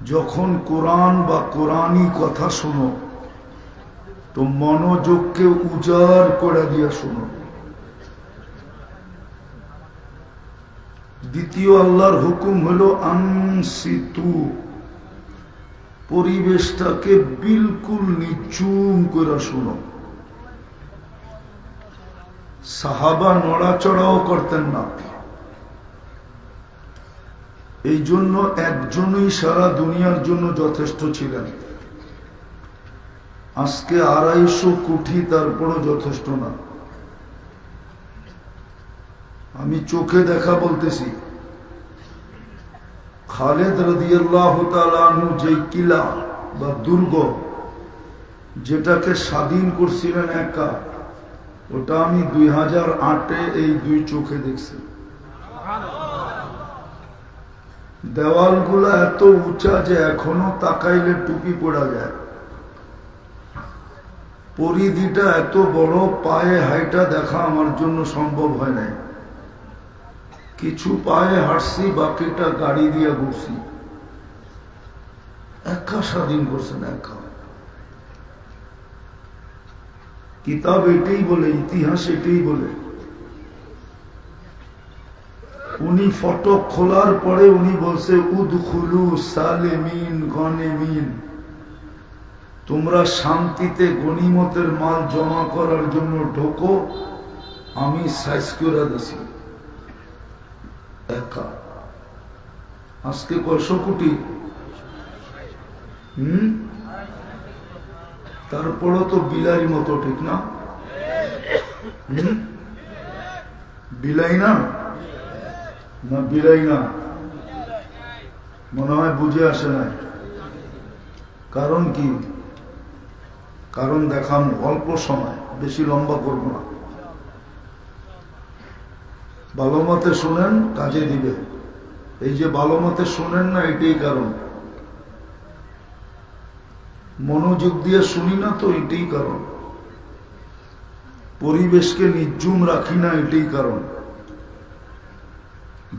যখন কোরআন বা কোরআনী কথা শোনো তো মনোযোগকে উজাড় করে দিয়া শোনো। দ্বিতীয় আল্লাহর হুকুম হলো আনসিতু, পরিবেশটাকে বিলকুল নিচুম করে শোনো। সাহাবা নড়াচড়াও করতেন না, এই জন্য একজনই সারা দুনিয়ার জন্য যথেষ্ট ছিলেন। আজকে 250 কোটি, তারপরও যথেষ্ট না। আমি চোখে দেখা বলতেছি, খালেদ রাদিয়াল্লাহু তাআলা আনহু যে কিলা বা দুর্গ যেটাকে স্বাধীন করছিলেন একা, ওটা আমি 2008-এ এই 2 চোখে দেখছি। দেওয়ালগুলা এত উঁচা যে এখনো তাকাইলে টুপি পড়া যায়। পরিধিটা এত বড়, পায়ে হাইটা দেখা আমার জন্য সম্ভব হয় নাই। কিছু পায়ে হাঁটছি, বাকিটা গাড়ি দিয়ে ঘুরছি। একা স্বাধীন করছেন, একা। কিতাব এটাই বলে, ইতিহাস এটাই বলে। উনি ফটক খোলার পরে উনি বলছে উদখুলু সালেমিন গনিমিন, তোমরা শান্তিতে গনিমতের মাল জমা করার জন্য ঢোকো, আমি সাইজ করে দিছি। একা। আজকে 100 কোটি, তারপরও তো বিলাইয়ের মতো, ঠিক না? বিলাই না, না বিলাই না, মনে হয় বুঝে আসে না। কারণ কি? কারণ দেখাম অল্প সময়, বেশি লম্বা করব না। ভালো মতে শুনেন, কাজে দিবে। এই যে ভালো মতে শুনেন না, এটাই কারণ। মনোযোগ দিয়ে শুনি না তো, এটাই কারণ। পরিবেশকে নির্জুম রাখি না, এটাই কারণ।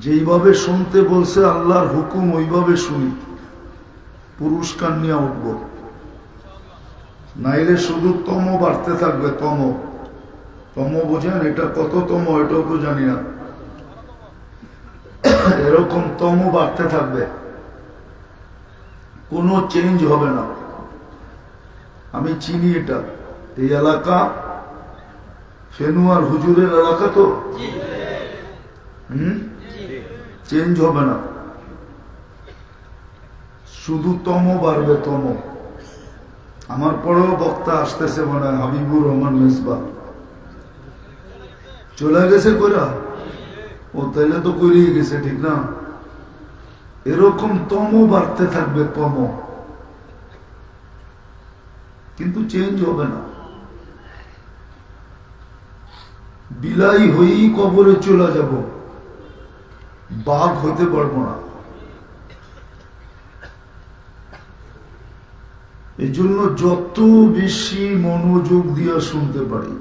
যেইভাবে শুনতে বলছে আল্লাহর হুকুম, ওইভাবে শুনি, পুরস্কার নিয়ে উঠব। নাইলে শুধু তম বাড়তে থাকবে। তম বোঝেন? এটা কত তম এটাও তো জানি না। এরকম তম বাড়তে থাকবে, কোনো চেঞ্জ হবে না। আমি চিনি এটা, এই এলাকা ফেনুয়ার হুজুরের এলাকা তো, চেঞ্জ হবে না, শুধু তম বাড়বে, তম। আমার পরেও বক্তা আসতেছে, মনে হয় হাবিবুর রহমান মেজবা। চলে গেছে কইরা? ও তাইলে তো করিয়ে গেছে, ঠিক না? এরকম তম বাড়তে থাকবে, তম, কিন্তু চেঞ্জ হবে না। বিলাই হয়েই কবরে চলে যাব, বাঘ হতে পারবো না। এই জন্য যত বেশি মনোযোগ দিয়ে শুনতে পারি,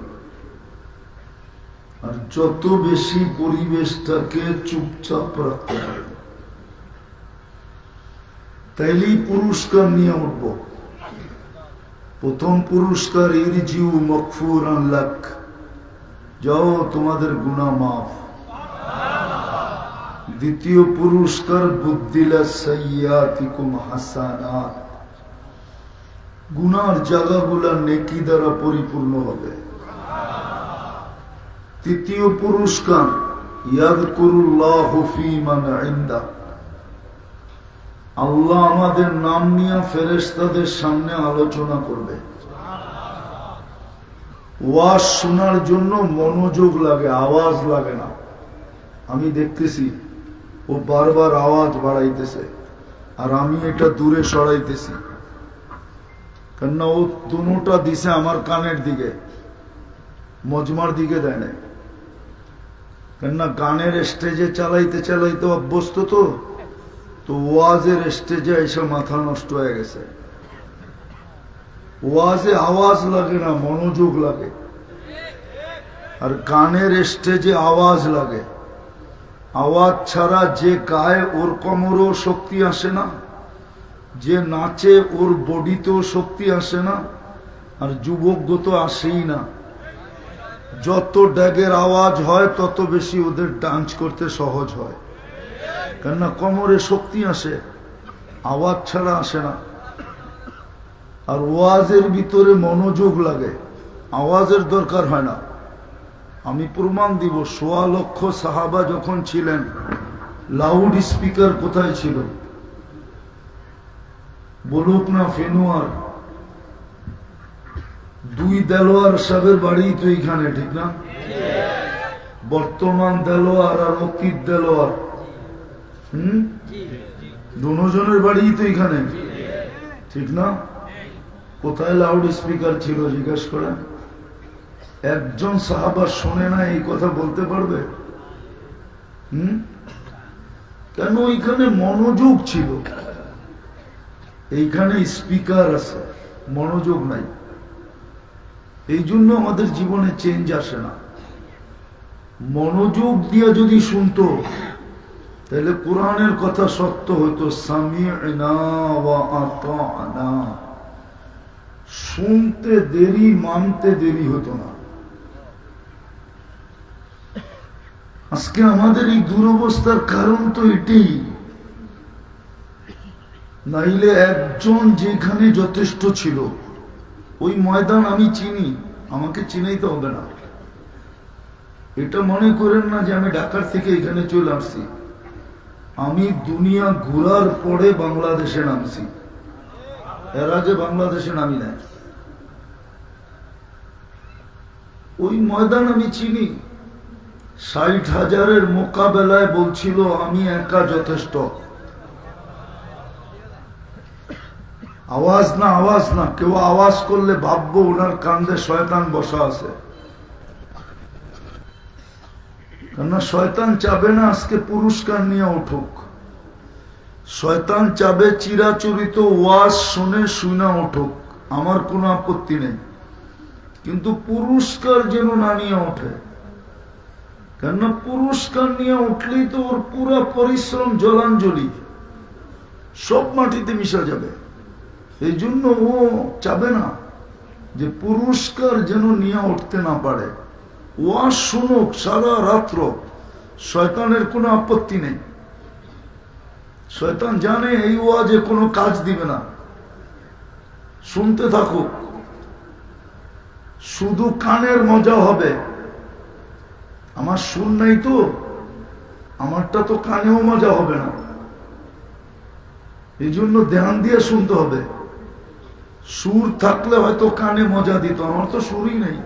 আর যত বেশি পরিবেশটাকে চুপচাপ রাখতে পারি, তাইলেই পুরস্কার নিয়ে উঠব। প্রথম পুরস্কার ইরজিউ মাগফুরান লাক, যাও তোমাদের গুনাহ মাফ। দ্বিতীয় পুরস্কার বুদ্দিলা সাইয়্যাতিকুম হাসানাত, গুনার জায়গাগুলা নেকি দ্বারা পরিপূর্ণ হবে। তৃতীয় পুরস্কার ইয়াযকুরুল্লাহু ফী মান ইনদা, আল্লাহ আমাদের নাম নিয়ে ফেরেশতাদের সামনে আলোচনা করবে। ওয়াজ শোনার জন্য মনোযোগ লাগে, আওয়াজ লাগে না। আমি দেখতেছি ও বারবার আওয়াজ বাড়াইতেছে, আর আমি এটা দূরে সরাইতেছি, কেননা ও দুটা দিছে আমার কানের দিকে, মজমার দিকে দেয় না। কেননা গানের স্টেজে চালাইতে চালাইতে অভ্যস্ত তো ওয়াজের স্টেজে এসে মাথা নষ্ট হয়ে গেছে। ওয়াজে আওয়াজ লাগে না, মনোযোগ লাগে। আর গানের স্টেজে আওয়াজ লাগে। আওয়াজ ছাড়া যে গায়ে ওর কোমরেও শক্তি আসে না, যে নাচে ওর বডিতেও শক্তি আসে না, আর যুবক তো আসেই না। যত ড্যাগের আওয়াজ হয় তত বেশি ওদের ডান্স করতে সহজ হয়, কেননা কোমরে শক্তি আসে, আওয়াজ ছাড়া আসে না। আর ওয়াজের ভিতরে মনোযোগ লাগে, আওয়াজের দরকার হয় না। আমি প্রমাণ দিব, ১.৫ লক্ষ সাহাবা যখন ছিলেন, লাউড স্পিকার কোথায় ছিল? বলুক না ফেনুয়ার, 2 দেলোয়ার সাহেবের বাড়ি তো এইখানে, ঠিক না? বর্তমান দেলোয়ার আর অতীত দেলোয়ার, দুজনের বাড়ি তো এখানে, ঠিক না? কোথায় লাউড স্পিকার ছিল জিজ্ঞেস করেন? একজন সাহাবা শোনে না এই কথা বলতে পারবে? কেন? এইখানে মনোযোগ ছিল, এইখানে স্পিকার আছে, মনোযোগ নাই। এই জন্য আমাদের জীবনে চেঞ্জ আসে না। মনোযোগ দিয়ে যদি শুনতো তাহলে কোরআনের কথা সত্য হইতো, সামি'না ওয়া আতা'না। শুনতে দেরি, মানতে দেরি হতো না। আজকে আমাদের এই দুরবস্থার কারণ তো এটাই। নাইলে একজন যেখানে যথেষ্ট ছিল, ওই ময়দান আমি চিনি, আমাকে চিনাইতে হবে না। এটা মনে করেন না যে আমি ঢাকার থেকে এখানে চলে আসছি। আমি দুনিয়া ঘোরার পরে বাংলাদেশে নামছি, এর আগে বাংলাদেশে নামি নাই। ওই ময়দান আমি চিনি। ৬০,০০০-এর মোকাবেলায় বলছিল আমি একা যথেষ্ট। আওয়াজ না, আওয়াজ না, কেউ আওয়াজ করলে ভাববো ওনার কান্দে শয়তান বসা আছে। কেননা শয়তান চাবে না আজকে পুরস্কার নিয়ে উঠুক। শয়তান চাবে চিরাচরিত ওয়াজ শুনে শুনা উঠুক, আমার কোনো আপত্তি নেই, কিন্তু পুরস্কার যেন না নিয়ে ওঠে। কেননা পুরস্কার নিয়ে উঠলেই তো ওর পুরো পরিশ্রম জলাঞ্জলি সব মাটিতে মিশা যাবে। এই জন্য ও চাবে না যে পুরস্কার যেন নিয়ে উঠতে না পারে। ওয়াজ শুনুক সারা রাত্র, শয়তানের কোনো আপত্তি নেই। শয়তান জানে এই ওয়াজে কোনো কাজ দিবে না, শুনতে থাকুক, শুধু কানের মজা হবে। আমার সুর নাই তো, আমারটা তো কানেও মজা হবে না। এই জন্য ধ্যান দিয়ে শুনতে হবে। সুর থাকলে হয়তো কানে মজা দিত, আমার তো সুরই নেই।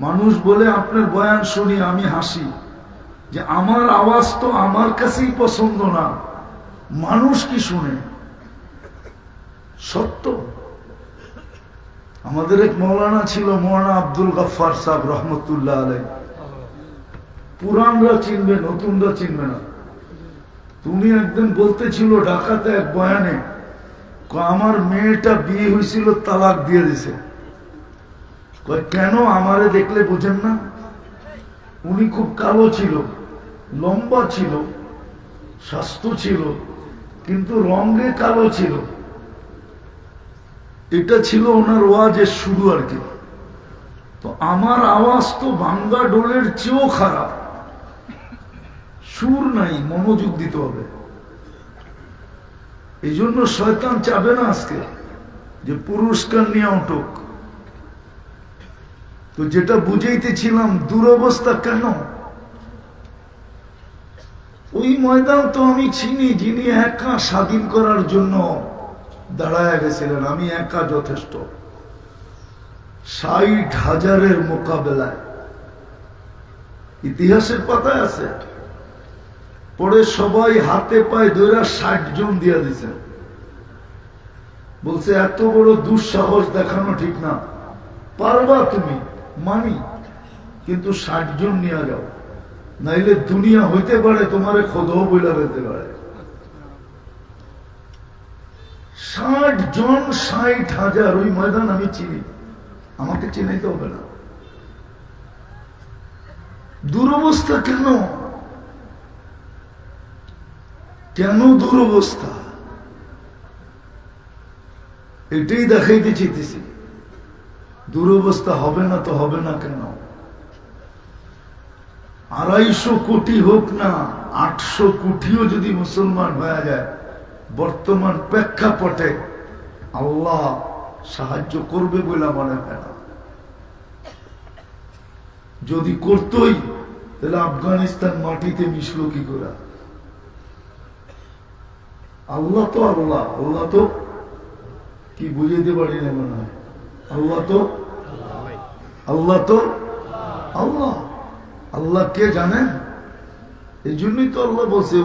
মানুষ বলে আপনার বয়ান শুনি আমি হাসি, যে আমার আওয়াজ তো আমার কাছেই পছন্দ না, মানুষ কি শুনে? সত্য। আমাদের এক মৌলানা ছিল, মৌলানা আব্দুল গফফার সাহেব রহমতুল্লাহ আলাইহি। পুরানরা চিনবে, নতুনরা চিনবে না। তুমি একদিন বলতেছিল ঢাকাতে এক বয়ানে, আমার মেয়েটা বিয়ে হয়েছিল, তালাক দিয়ে দিছে। কেন? আমারে দেখলে বোঝেন না? উনি খুব কালো ছিল, লম্বা ছিল, স্বাস্থ্য ছিল, কিন্তু রঙে কালো ছিল। এটা ছিল ওনার ওয়াজের শুরু আর কি। তো আমার আওয়াজ তো ভাঙ্গা ডোলের চেয়েও খারাপ, সুর নাই, মনোযোগ দিতে হবে। এই জন্য শয়তান চাবে না আজকে যে পুরস্কার নিয়ে উঠুক। তো যেটা বুঝাইতেছিলাম, দুরবস্থা কেন? ওই ময়দান তো আমি চিনি, যিনি একা স্বাধীন করার জন্য দাঁড়ায় গেছিলেন, আমি একা যথেষ্ট। ৬০,০০০-এর মোকাবেলায়, ইতিহাসের পাতায় আছে। পরে সবাই হাতে পায়ে ধরে ৬০ জন দিয়া দিছে। বলছে এত বড় দুঃসাহস দেখানো ঠিক না, পারবা তুমি, মানি, কিন্তু ৬০ জন নিয়ে যাও, নাইলে দুনিয়া হইতে পারে তোমারে খোদও বইলা দিতে পারে। ৬০ জন, ৬০,০০০, ওই ময়দান আমি চিনি, আমাকে চিনাইতে হবে না। দুরবস্থা কেন? কেন দুরবস্থা? এটাই দেখাইতে চাইতেছি। দুরবস্থা হবে না তো হবে না কেন? 250 কোটি হোক না 800 কোটিও যদি মুসলমান হয়ে যায়, বর্তমান প্রেক্ষাপটে আল্লাহ সাহায্য করবে বলে মনে হয় না। যদি করতই তাহলে আফগানিস্তান মাটিতে মিশলো কি করে? আল্লাহ তো আল্লাহ, আল্লাহ তো কি বুঝাইতে পারি না মনে হয়। আল্লাহ তো আল্লাহ। আল্লাহ কে জানেন? এই জন্যই তো আল্লাহ বলছে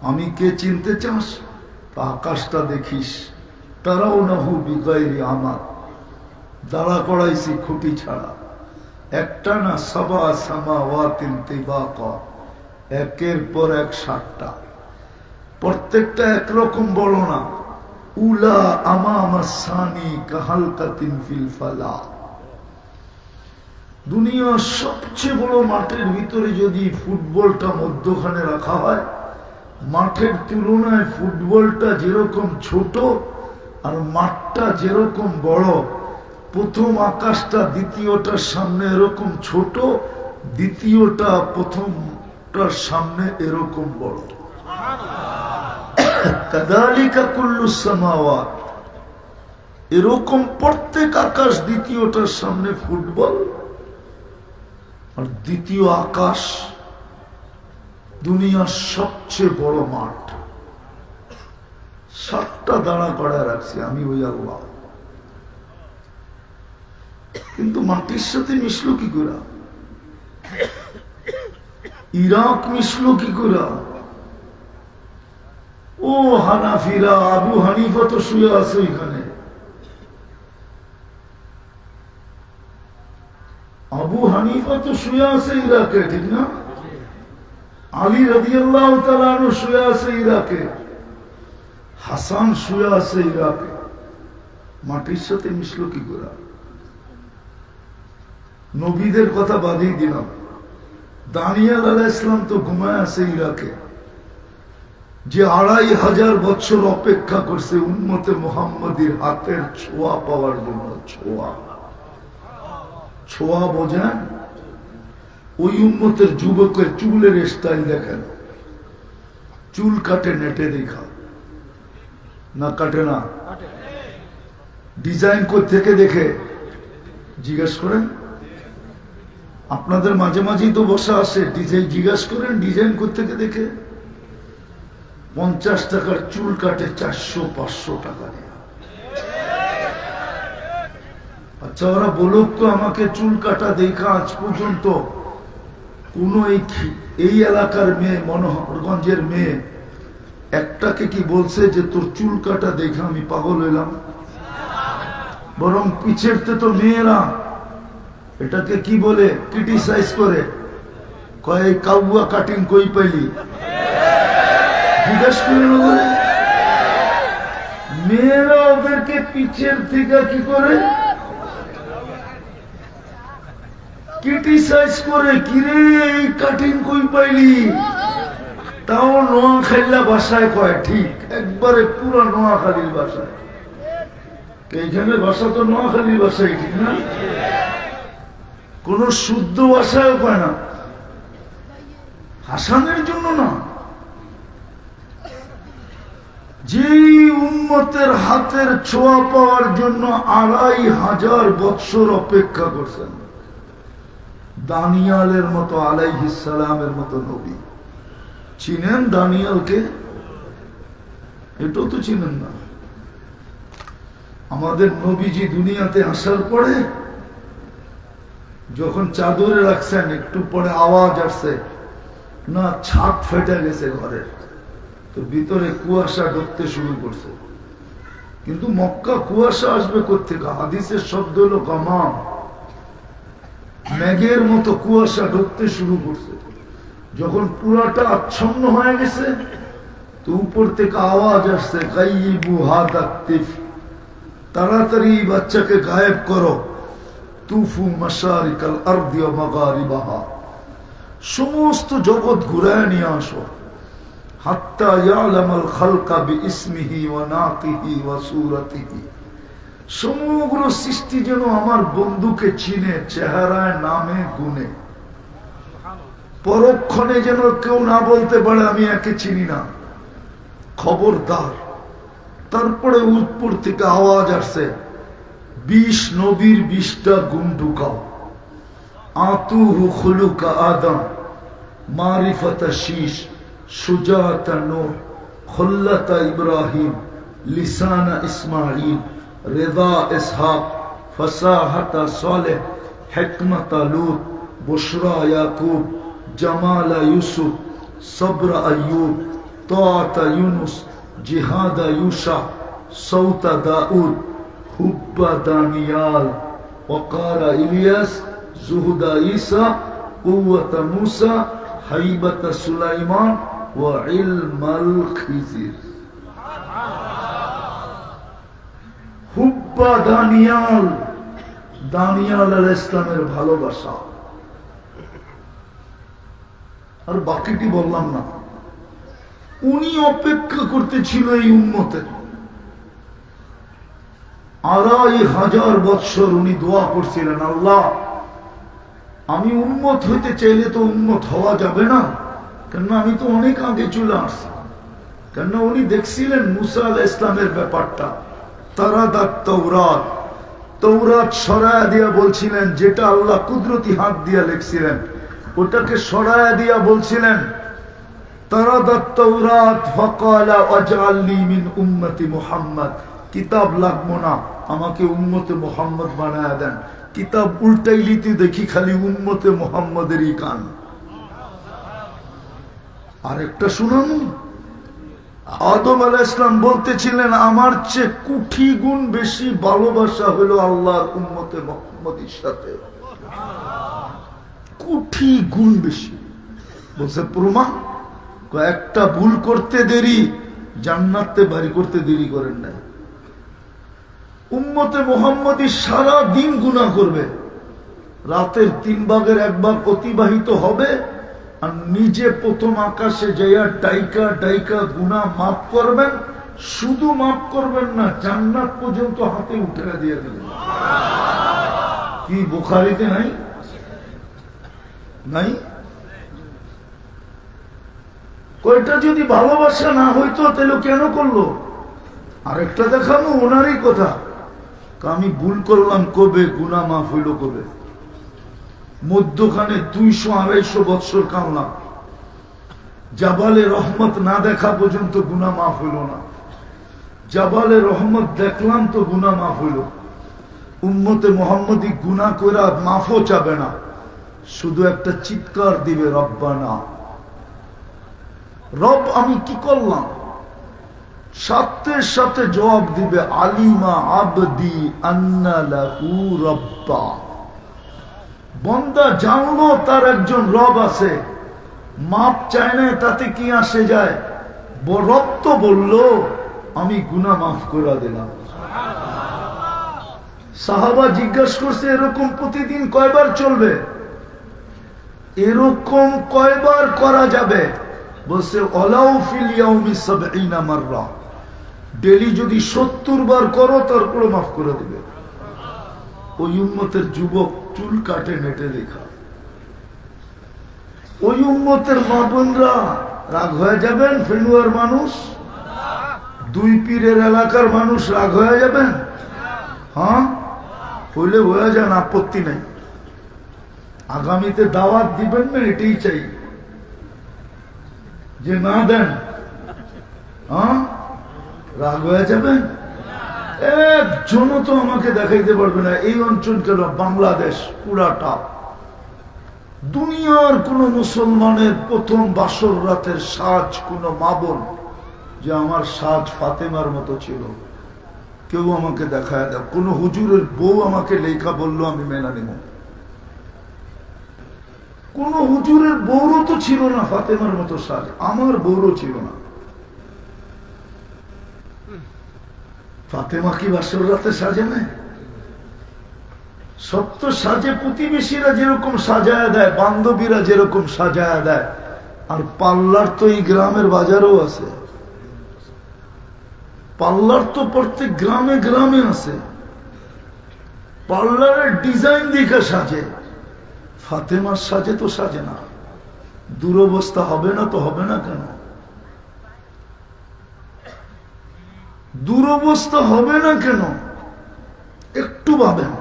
আমি কে চিনতে চাস তা আকাশটা দেখিস, তারাও না হু বিগাইরি আমার, দাঁড়া করাইছি খুঁটি ছাড়া, একটা না সাবা সামাওয়াতিন তিবাকা, একের পর এক 7টা, প্রত্যেকটা একরকম বড় না। উলা আমামা সানি কাহালকাতিন ফিল ফালা। দুনিয়ার সবচেয়ে বড় মাঠের ভিতরে যদি ফুটবলটা মধ্যখানে রাখা হয়, মাঠের তুলনায় ফুটবলটা যেরকম ছোট আর মাঠটা যেরকম বড়, প্রথম আকাশটা দ্বিতীয়টার সামনে এরকম ছোট, দ্বিতীয়টা প্রথমটার সামনে এরকম বড়। কাযালিকা কুল্লু সামাওয়াত, এরকম প্রত্যেক আকাশ দ্বিতীয়টার সামনে ফুটবল, আর দ্বিতীয় আকাশ দুনিয়ার সবচেয়ে বড় মাঠ। 7টা দাঁড়া করা রাখছি আমি, ওই আল্লাহ। কিন্তু মাটির সাথে মিশলো কি করে? ইরাক মিশলো কি করে? ও হানাফিরা, আবু হানিফা তো শুয়ে আছে এখানে। আবু হানিফা তো শুয়ে আছে ইরাকে, ঠিক না? আলী রাদিয়াল্লাহু তাআলা আনহু শুয়ে আছে ইরাকে, হাসান শুয়ে আছে ইরাকে। মাটির সাথে মিশলো কি করে? নবীদের কথা বাদই দিলাম, দানিয়েল আলাইহিস সালাম তো ঘুমায় আছে ইরাকে, যে 2500 বছর অপেক্ষা করছে উম্মতে মুহাম্মাদীর হাতের ছোঁয়া পাওয়ার জন্য। ছোঁয়া বোঝেন? ওই উম্মতের যুবকের চুলের স্টাইল দেখেন, চুল কাটে নেটে দেখা না? কাটে না? ডিজাইন থেকে দেখে জিজ্ঞেস করেন। আপনাদের মাঝে মাঝেই তো বসা আসে, ডিজাইন জিজ্ঞেস করেন ডিজাইন থেকে দেখে। 50 টাকার চুল কাটে 400-500 টাকা দিয়ে। আচ্ছা, ওরা বলুক তো আমাকে, চুল কাটা দেখা আজ পর্যন্ত কোন এই এলাকার মেয়ে, মনোহরগঞ্জের মেয়ে একটাকে কি বলছে যে তোর চুল কাটা দেখা আমি পাগল হইলাম? বরং পিছেরতে তো মেয়েরা এটাকে কি বলে, ক্রিটিসাইজ করে, কয় কাউয়া কাটিং কই পাইলি, জিজ্ঞেস করে বলে। মেয়েরা ওদেরকে পিছের থেকে কি করে ক্রিটিসাইজ করে, কিরে এই কাটিং কই পাইলি? তাও নোয়াখালীর ভাষায় কয়, ঠিক একবারে পুরো নোয়াখালীর ভাষায়। এইখানে ভাষা তো নোয়াখালীর ভাষাই, ঠিক না? কোন শুদ্ধ ভাষায় কয় না, হাসানের জন্য না। যে উম্মতের হাতের ছোঁয়া পাওয়ার জন্য 2500 বছর অপেক্ষা করছেন, দানিয়ালের মতো আলাইহিস সালামের মতো নবী। চিনেন দানিয়ালকে? এটাও তো চিনেন না। আমাদের নবীজি দুনিয়াতে আসার পরে যখন চাদরে রাখছেন, একটু পরে আওয়াজ আসছে না, ছাদ ফেটে গেছে ঘরের, তো ভিতরে কুয়াশা ঢুকতে শুরু করছে। কিন্তু মক্কা কুয়াশা আসবে কোত্থেকে? হাদিসের শব্দ হলো গামাম, মেঘের মতো কুয়াশা ঢুকতে শুরু করছে। যখন পুরাটা আচ্ছন্ন হয়ে গেছে, তো উপর থেকে আওয়াজ আসছে, গাইবু হাদাতিফ, তাড়াতাড়ি বাচ্চাকে গায়েব করো। তুফু মাশারিকাল আরদি ওয়া মাগারিবাহা, সমস্ত জগৎ ঘুরায় নিয়ে আসো। হাত্তা ইয়ালামাল খালকা বিইসমিহি ওয়া নাতিহি ওয়া সূরাতিহি, সমগ্র সৃষ্টি যেন আমার বন্ধুকে চিনে চেহারায় নামে গুণে, পরক্ষণে যেন কেউ না বলতে পারে আমি একে চিনি না। খবরদার। তারপরে উপর থেকে আওয়াজ আসছে, 20 নবীর 20টা গুণ ঢুকাও। আতুহু খুলুকা আদম, মারিফাতা শীষ, সুজাতা নূহ, খুল্লাতা ইব্রাহিম, লিসানা ইসমাঈল, রেদা ইসহাক, ফসাহাতা সালেহ, হিকমতা লূত, বুশরা ইয়াকুব, জামালা ইউসুফ, সবরা আইয়ুব, তাআতা ইউনুস, জিহাদা ইউশা, সৌতা দাউদ, হুব্বা দানিয়াল, ওয়াকারা ইলিয়াস, জুহুদা ঈসা, কুওয়াতা মূসা, হাইবাতা সুলাইমান ওয়া ইলমাল খিজির। হুব্বা দানিয়াল, দানিয়াল আলাইহিস সালামের ভালোবাসা। আর বাকিটি বললাম না। উনি অপেক্ষা করতেছিল এই উম্মতের 2500 বৎসর। উনি দোয়া করছিলেন, আল্লাহ আমি উম্মত হইতে চাইলে তো উম্মত হওয়া যাবে না, কেন আমি তো অনেক আগে চলে আসছি। কেন উনি দেখছিলেন মুসা আলাইহিস সালামের ব্যাপারটা। তারাদাত তাওরাত, তাওরাত সরায়া দিয়া বলছিলেন, যেটা আল্লাহ কুদরতি হাত দিয়া লিখছিলেন ওটাকে সরায়া দিয়া বলছিলেন, তারাদাত তাওরাত ফাকালা ওয়াজআলনি মিন উম্মতি মুহাম্মদ, কিতাব লাগবো না, আমাকে উম্মতে মুহাম্মদ বানায়া দেন। কিতাব উল্টাইলিতে দেখি খালি উম্মতে মুহাম্মদেরই গান। আরেকটা শুনুন, আদম আলাইহিস সালাম বলতেছিলেন আমার চেয়ে কোটি গুণ বেশি ভালোবাসা হলো আল্লাহর উম্মতে মুহাম্মদের সাথে, কোটি গুণ বেশি। বলছে প্রমাণ, একটা ভুল করতে দেরি জান্নাতে বাড়ি করতে দেরি করেন না। উম্মতে মুহাম্মদী সারা দিন গুনাহ করবে, রাতের 3 ভাগের 1 ভাগ অতিবাহিত হবে, আর নিজে প্রথম আকাশে যাইয়া ডাইকা ডাইকা গুনাহ মাফ করবেন। শুধু মাফ করবেন না, জান্নাত পর্যন্ত হাতে উঠে দিয়ে দেবেন। কি বুখারীতে নাই? নাই? কয়টা যদি ভালোবাসা না হইতো তাহলে কেন করলো? আরেকটা দেখানো ওনারই কথা, আমি ভুল করলাম কবে, গুনাহ মাফ হইল কবে? মধ্যখানে 200-250 বৎসর কামলাম, জাবালে রহমত না দেখা পর্যন্ত গুনাহ মাফ হইল না। জাবালে রহমত দেখলাম তো গুনাহ মাফ হইল। উম্মতে মুহাম্মদী গুনাহ কইরা মাফও চাবে না, শুধু একটা চিৎকার দিবে, রব্বানা, রব আমি কি করলাম? সাথে সাথে জবাব দিবে, আলিমা আবদি আন্না লাহু রব্বা। বান্দা জানলো তার একজন রব আছে, মাপ চায় না, তাতে কি আসে যায়? রব তো বললো আমি গুনাহ মাফ করে দিলাম। সাহাবা জিজ্ঞাসা করছে, এরকম প্রতিদিন কয়বার চলবে? এরকম কয়বার করা যাবে? বলছে ওয়ালাউ ফিল ইয়াউমি 70 মাররা, ডেলি যদি 70 বার করো তারপরে মাফ করে দিবে। ওই উম্মতের যুবক চুল কাটে নেটে দেখা, ওই উম্মতের মা বোনরা রাগ হয়ে যাবেন। ফেলুয়ার মানুষ, 2 পীরের এলাকার মানুষ রাগ হয়ে যাবেন? হ্যাঁ, হইলে হয়ে যান, আপত্তি নাই। আগামীতে দাওয়াত দিবেন না, এটাই চাই। যে না দেন, হ্যাঁ, রাগ হয়ে যাবেন। একজনও তো আমাকে দেখাইতে পারবে না এই অঞ্চল কেন, বাংলাদেশ পুরাটা, দুনিয়ার কোন মুসলমানের প্রথম বাসর রাতের সাজ কোন মা বোন যে আমার সাজ ফাতেমার মতো ছিল, কেউ আমাকে দেখায় দেয়। কোন হুজুরের বউ আমাকে লেখা বললো আমি মেনে নেব। কোন হুজুরের বউরও তো ছিল না ফাতেমার মতো সাজ, আমার বউরও ছিল না। ফাতেমা কি বাসর রাতে সাজে নাই? সত্য সাজে, প্রতিবেশীরা যেরকম সাজায় দেয়, বান্ধবীরা যেরকম সাজায় দেয়, আর পাল্লার তো এই গ্রামের বাজারও আছে, পার্লার তো প্রত্যেক গ্রামে গ্রামে আছে। পার্লারের ডিজাইন দেখে সাজে, ফাতেমার সাজে তো সাজে না। দুরবস্থা হবে না তো হবে না কেন? দুরবস্থা হবে না কেন? একটু ভাবেন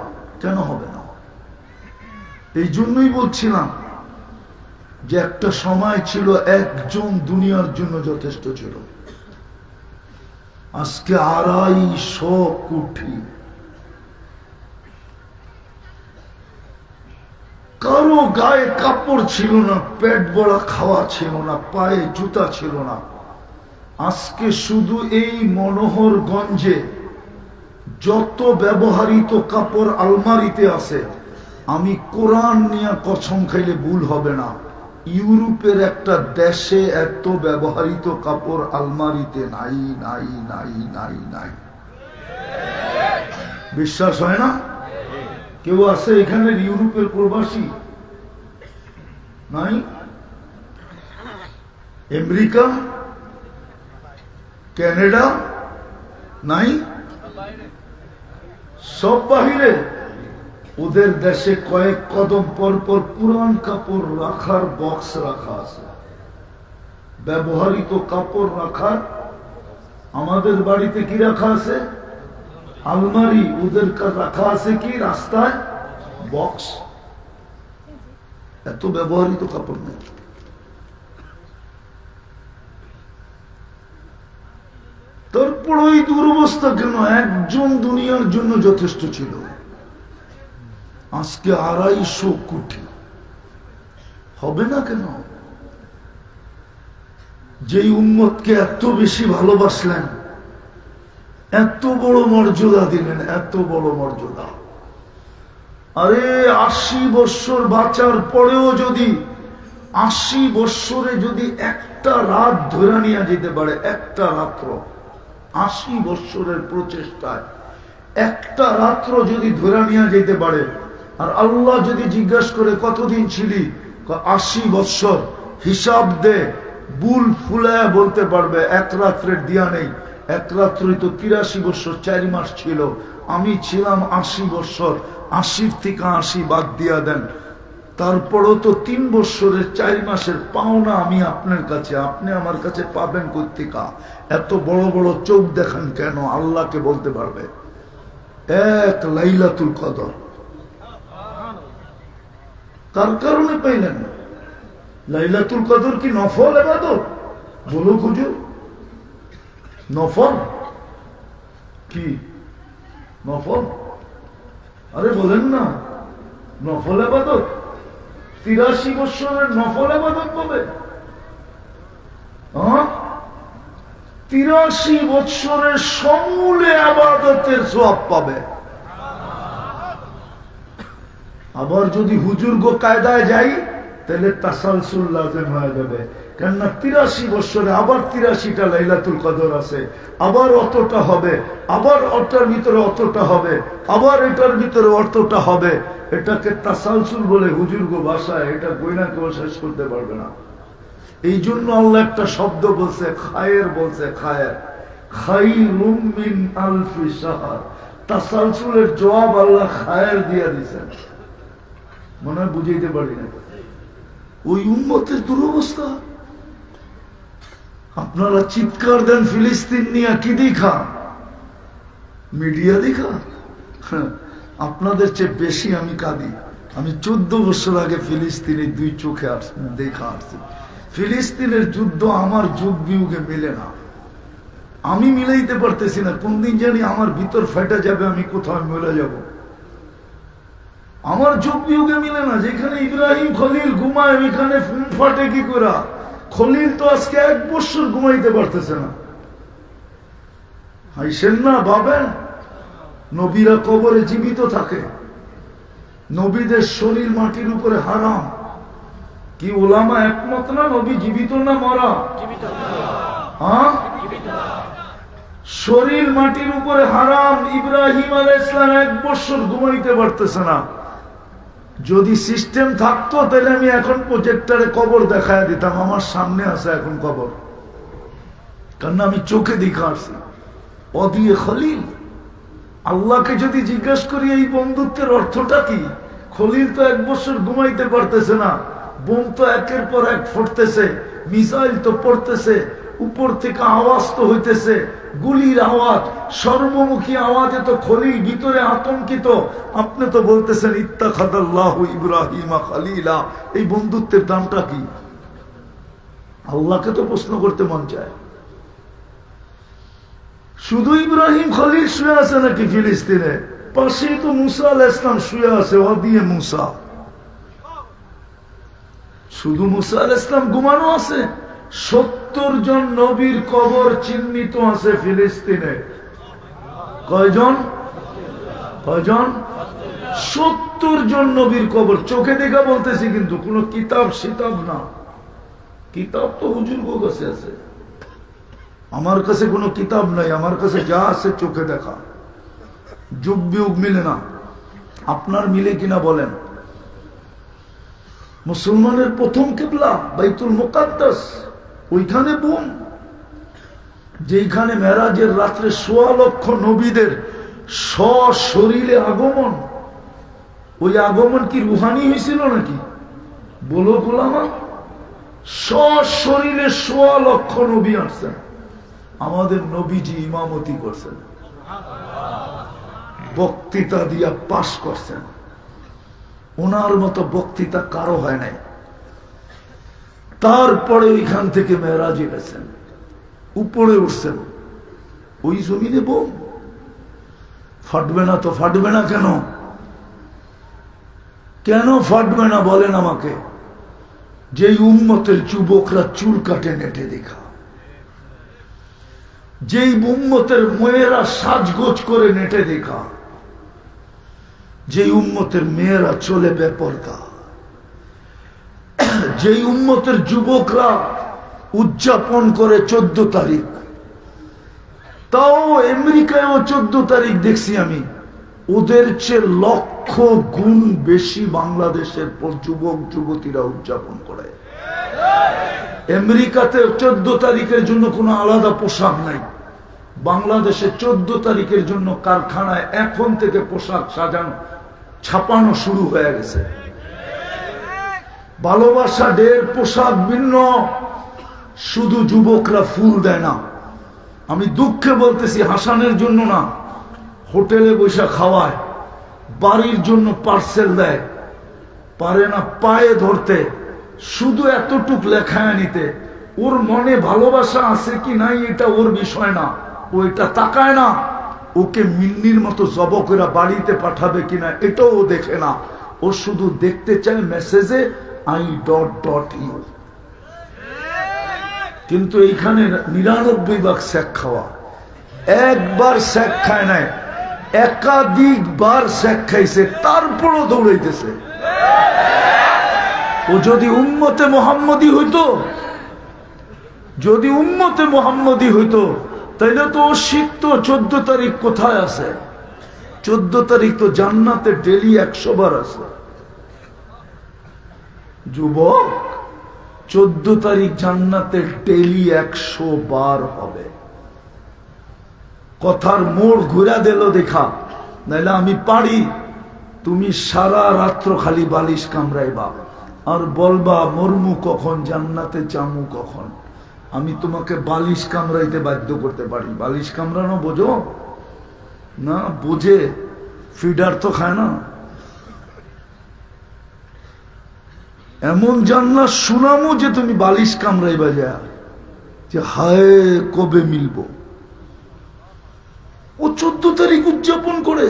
কেন হবে না? এই জন্যই বলছিলাম যে একটা সময় ছিল একজন দুনিয়ার জন্য যথেষ্ট ছিল, আজকে 250 কোটি। কারো গায়ে কাপড় ছিল না, পেট ভরা খাওয়া ছিল না, পায়ে জুতা ছিল না। আজকে শুধু এই মনোহরগঞ্জে যত ব্যবহৃত কাপড় আলমারিতে আছে, আমি কোরআন নিয়ে কসম খাইলে ভুল হবে না, ইউরোপের একটা দেশে এত ব্যবহৃত কাপড় আলমারিতে নাই নাই নাই নাই নাই। বিশ্বাস হয় না? কেউ আছে এখানে ইউরোপের প্রবাসী? নাই? আমেরিকা, কানাডা নাই? সব বাহিরে। ওদের দেশে কয়েক কদম পর পর পুরান কাপড় রাখার বক্স রাখা আছে, ব্যবহৃত কাপড় রাখার। আমাদের বাড়িতে কি রাখা আছে? আলমারি। ওদের রাখা আছে কি রাস্তায়? বক্স। এত ব্যবহৃত কাপড় নেই। তারপর ওই দুরবস্থা কেন? একজন দুনিয়ার জন্য যথেষ্ট ছিল, আজকে 250 কোটি। হবে না কেন? যেই উম্মতকে এত বেশি ভালোবাসলেন, এত বড় মর্যাদা দিলেন, এত বড় মর্যাদা। আরে 80 বৎসর বাঁচার পরেও যদি 80 বৎসরে যদি একটা রাত ধরে নিয়ে যেতে পারে, একটা রাত্র, 80 বৎসরের প্রচেষ্টায় একটা রাত্র যদি ধরে নিয়ে যেতে পারে, আর আল্লাহ যদি জিজ্ঞাসা করে কতদিন ছিলি, 80 বৎসর, হিসাব দে, বুল ফুলায় বলতে পারবে এক রাত্রের দিয়া নেই। এক রাত্রই তো 83 বৎসর, 4 মাস ছিল। আমি ছিলাম 80 বৎসর, 80 থেকে 80 বাদ দিয়া দেন, তারপরও তো 3 বৎসরের 4 মাসের পাওনা আমি আপনার কাছে, আপনি আমার কাছে পাবেন কোত্থেকা? এত বড় বড় চোখ দেখান কেন? আল্লাহকে বলতে পারবে এক লাইলাতুল কদর কার কারণে পাইলেন? লাইলাতুল কদর কি নফল ইবাদত? বলো হুজুর, নফল কি? নফল? আরে বলেন না, নফল ইবাদত? 83 বৎসরের নফল ইবাদত পাবে? 83 বৎসরের সমূলে ইবাদতের সওয়াব পাবে। আবার যদি হুজুর গো কায়দায় যাই, তাহলে তাসালসুল লাজিম হয়ে যাবে। কেননা 83 বৎসরে আবার 83টা লাইলাতুল কদর আছে, আবার অতটা হবে, আবার ওটার ভিতরে অতটা হবে, আবার এটার ভিতরে অতটা হবে। এটাকে তাসালসুল বলে হুজুর গো ভাষায়। এটা গয়না কেউ শেষ করতে পারবে না। এই জন্য আল্লাহ একটা শব্দ বলছে, খায়ের বলছে, খায়ের, খায়রুম মিন আলফি শাহর। তাসালসুলের জবাব আল্লাহ খায়ের দিয়ে দিয়েছেন। মনে হয় বুঝাইতে পারি না। ওই উম্মতের দুরবস্থা। আপনারা চিৎকার দেন ফিলিস্তিন নিয়ে, কি দেখা? মিডিয়া দেখা? আপনাদের চেয়ে বেশি আমি কাঁদি। আমি 14 বছর আগে ফিলিস্তিনে 2 চোখে দেখা আসছি। ফিলিস্তিনের যুদ্ধ আমার যুগ বিয়োগে মিলে না। আমি মিলাইতে পারতেছি না। কোন দিন জানি আমার ভিতর ফেটে যাবে, আমি কোথাও মিলে যাব। আমার যুগ বিয়োগে মিলে না। যেখানে ইব্রাহিম খলিল ঘুমায়, ওইখানে ফাটে কি করে? খলিল তো আজকে 1 বছর ঘুমাইতে পারতেছে না। হাইসেন না ভাবেন, নবীরা কবরে জীবিত থাকে, নবীদের শরীর মাটির উপরে হারাম। কি ওলামা একমত না? নবী জীবিত না মরা? শরীর মাটির উপরে হারাম। ইব্রাহিম আলাইহিস সালাম 1 বছর ঘুমাইতে পারতেছে না। যদি সিস্টেম থাকতো তাহলে আমি এখন প্রজেক্টরে কবর দেখায় দিতাম, আমার সামনে আছে এখন কবর, কারণ আমি চোখে দেখা আসছি। অদিয়ে খলিল, আল্লাহকে যদি জিজ্ঞেস করি এই বন্ধুত্বের অর্থটা কি, খলিল তো 1 বছর ঘুমাইতে পারতেছে না, বোম তো একের পর এক ফুটতেছে, মিসাইল তো পড়তেছে, উপর থেকে আওয়াজ তো হইতেছে, গুলির আওয়াজ, সর্বমুখী আওয়াজে তো খলিল ভিতরে আতঙ্কিত। আপনি তো বলতেছেন ইত্তাখাযাল্লাহু ইব্রাহিমা খলিলা, এই বন্ধুত্বের দামটা কি? আল্লাহকে তো প্রশ্ন করতে মন চায়। শুধু ইব্রাহিম খলিল শুয়ে আছে নাকি ফিলিস্তিনে? পাশেই তো মুসা আলাইহিস সালাম শুয়ে আছে, ওয়াদিয়ে মুসা। শুধু মুসা আলাইহিস সালাম ঘুমানো আছে? 70 জন নবীর কবর চিহ্নিত আছে ফিলিস্তিনে। কয়জন? 70 জন নবীর কবর, চোখে দেখা বলতেছি, কিন্তু কোন কিতাব সিতাব না। কিতাব তো হুজুর কাছে আছে, আমার কাছে কোনো কিতাব নাই, আমার কাছে যা আছে চোখে দেখা। যুগ বিয়োগ মিলে না, আপনার মিলে কিনা বলেন? মুসলমানের প্রথম কিবলা বাইতুল মুকাদ্দাস, ওইখানে বোম। যেখানে মেরাজের রাত্রে 1.25 লক্ষ নবীদের সশরীরে আগমন, ওই আগমন কি রুহানি হয়েছিল নাকি? বলো গোলামা, সশরীরে 1.25 লক্ষ নবী আসছেন, আমাদের নবীজি ইমামতি করছেন, বক্তৃতা দিয়া পাশ করছেন। ওনার মতো বক্তৃতা কারো হয় নাই। তারপরে ওইখান থেকে মেরাজে গেছেন, উপরে উঠছেন, ওই জমিনে বোম ফাটবে না তো ফাটবে না কেন? কেন ফাটবে না বলেন আমাকে? যেই উম্মতের যুবকরা চুল কাটে নেটে দেখা, যেই উম্মতের মেয়েরা সাজগোজ করে নেটে দেখা, যেই উম্মতের মেয়েরা চলে বেপরদা, যেই উম্মতের যুবকরা উদযাপন করে 14 তারিখ, তাও আমেরিকায়ও 14 তারিখ দেখছি আমি, ওদের চেয়ে লক্ষ গুণ বেশি বাংলাদেশের যুবক যুবতীরা উদযাপন করে। আমেরিকাতে 14 তারিখের জন্য কোনো আলাদা পোশাক নাই, বাংলাদেশে 14 তারিখের জন্য কারখানায় এখন থেকে পোশাক সাজানো ছাপানো শুরু হয়ে গেছে। ভালোবাসা ডের পোশাক ভিন্ন, শুধু যুবকরা ফুল দেয় না। আমি দুঃখে বলতেছি, হাসানের জন্য না, হোটেলে বসে খাওয়ায়, বাড়ির জন্য পার্সেল দেয়, পারে না পায়ে ধরতে, শুধু এতটুক লেখায় নিতে। ওর মনে ভালোবাসা আছে কি নাই এটা ওর বিষয় না, ও এটা তাকায় না। ওকে মিন্নির মতো জব করে বাড়িতে পাঠাবে কিনা এটাও ও দেখে না, ও শুধু দেখতে চায় মেসেজে I ... কিন্তু এইখানে 99 ভাগ শেখ খাওয়া, একবার শেখ খায় নাই, একাধিকবার শেখ খাইছে, তারপরও দৌড়াইতেছে। ও যদি উম্মতে মুহাম্মদী হইতো, যদি উম্মতে মুহাম্মদী হইতো, তাইলে তো ও শিখতো 14 তারিখ কোথায় আছে। 14 তারিখ তো জান্নাতে ডেলি 100 বার আছে। যুবক, 14 তারিখ জান্নাতে ডেলি 100 বার হবে। কথার মোড় ঘুরা দিল দেখা, নাইলে আমি পারি, তুমি সারা রাত্র খালি বালিশ কামড়াইবা আর বলবা মরমু কখন, জান্নাতে চামু কখন। আমি তোমাকে বালিশ কামড়াইতে বাধ্য করতে পারি। বালিশ কামড়ানো বোঝো না? বোঝে, ফিডার তো খায় না। এমন জান্নাত শুনামো যে তুমি বালিশ কামড়াইবা যা, যে হায় কবে মিলব। ও 14 তারিখ উদযাপন করে।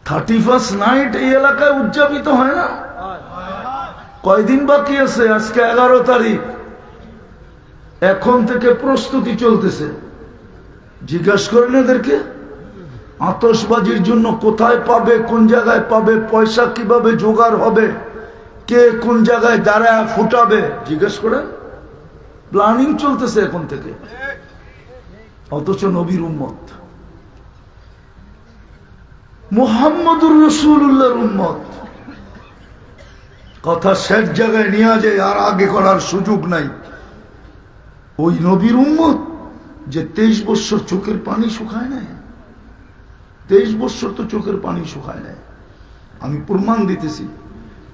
31st নাইট এই এলাকায় উদযাপিত হয় না? কয়দিন বাকি আছে? আজকে 11 তারিখ, এখন থেকে প্রস্তুতি চলতেছে। জিজ্ঞাসা করেন এদেরকে আতশবাজির জন্য কোথায় পাবে, কোন জায়গায় পাবে, পয়সা কিভাবে জোগাড় হবে, কে কোন জায়গায় দাঁড়ায় ফুটাবে, জিজ্ঞেস করেন। প্ল্যানিং চলতেছে এখন থেকে। অথচ নবীর উম্মত মুহাম্মদুর রাসূলুল্লাহর উম্মত। কথা শেষ জায়গায় নিয়ে যায়, আর আগে করার সুযোগ নাই। ওই নবীর উম্মত যে 23 বছর চোখের পানি শুকায় নাই। 23 বছর তো চোখের পানি শুকায় নাই, আমি প্রমাণ দিতেছি।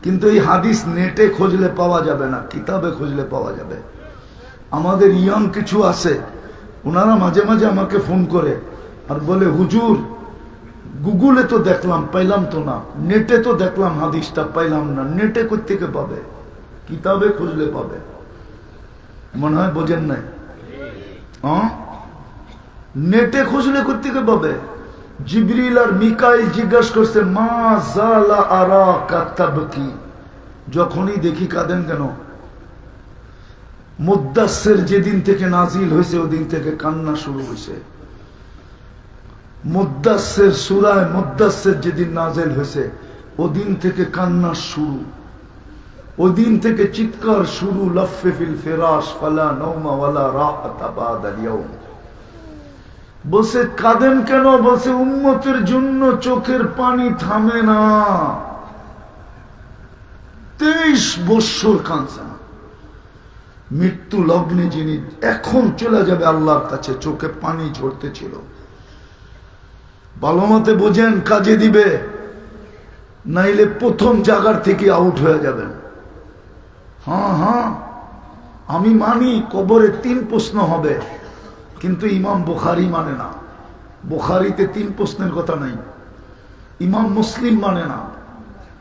কিন্তু এই হাদিস নেটে খুঁজলে পাওয়া যাবে না, কিতাবে খুঁজলে পাওয়া যাবে। আমাদের ইয়াং কিছু আছে, ওনারা মাঝে মাঝে আমাকে ফোন করে আর বলে, হুজুর গুগলে তো দেখলাম, পাইলাম তো না, নেটে তো দেখলাম হাদিসটা, পাইলাম না। নেটে কোত্থেকে পাবে? কিতাবে খুঁজলে পাবে। মনে হয় বোঝেন নাই? নেটে খুঁজলে কোত্থেকে পাবে? জিবরিল আর মিকাইল জিজ্ঞাসা করছে, মা জালা আরাকা তাবকি, যখনই দেখি কাঁদেন কেন? মুদ্দাসসির যেদিন থেকে নাজিল হয়েছে ওদিন থেকে কান্না শুরু হয়েছে। মুদ্দাসসির সূরা মুদ্দাসসির যেদিন নাজিল হয়েছে ওদিন থেকে কান্না শুরু, ওদিন থেকে চিৎকার শুরু। লাফে ফিল ফিরাশ ফালা নাওমা ওয়ালা রাহাতা বাদাল ইয়াউম। বসে কাঁদেন কেন? বসে উম্মতের জন্য চোখের পানি থামে না। 23 বছর কাঁদছে না। মৃত্যু লগ্নে যিনি এখন চলে যাবে আল্লাহর কাছে, চোখে পানি ঝরতে ছিল। ভালো মতে বোঝেন, কাজে দিবে, নাইলে প্রথম জায়গার থেকে আউট হয়ে যাবেন। হ্যাঁ, আমি মানি কবরে 3 প্রশ্ন হবে, কিন্তু ইমাম বুখারী মানে না। বুখারীতে 3 প্রশ্নের কথা নাই। ইমাম মুসলিম মানে না,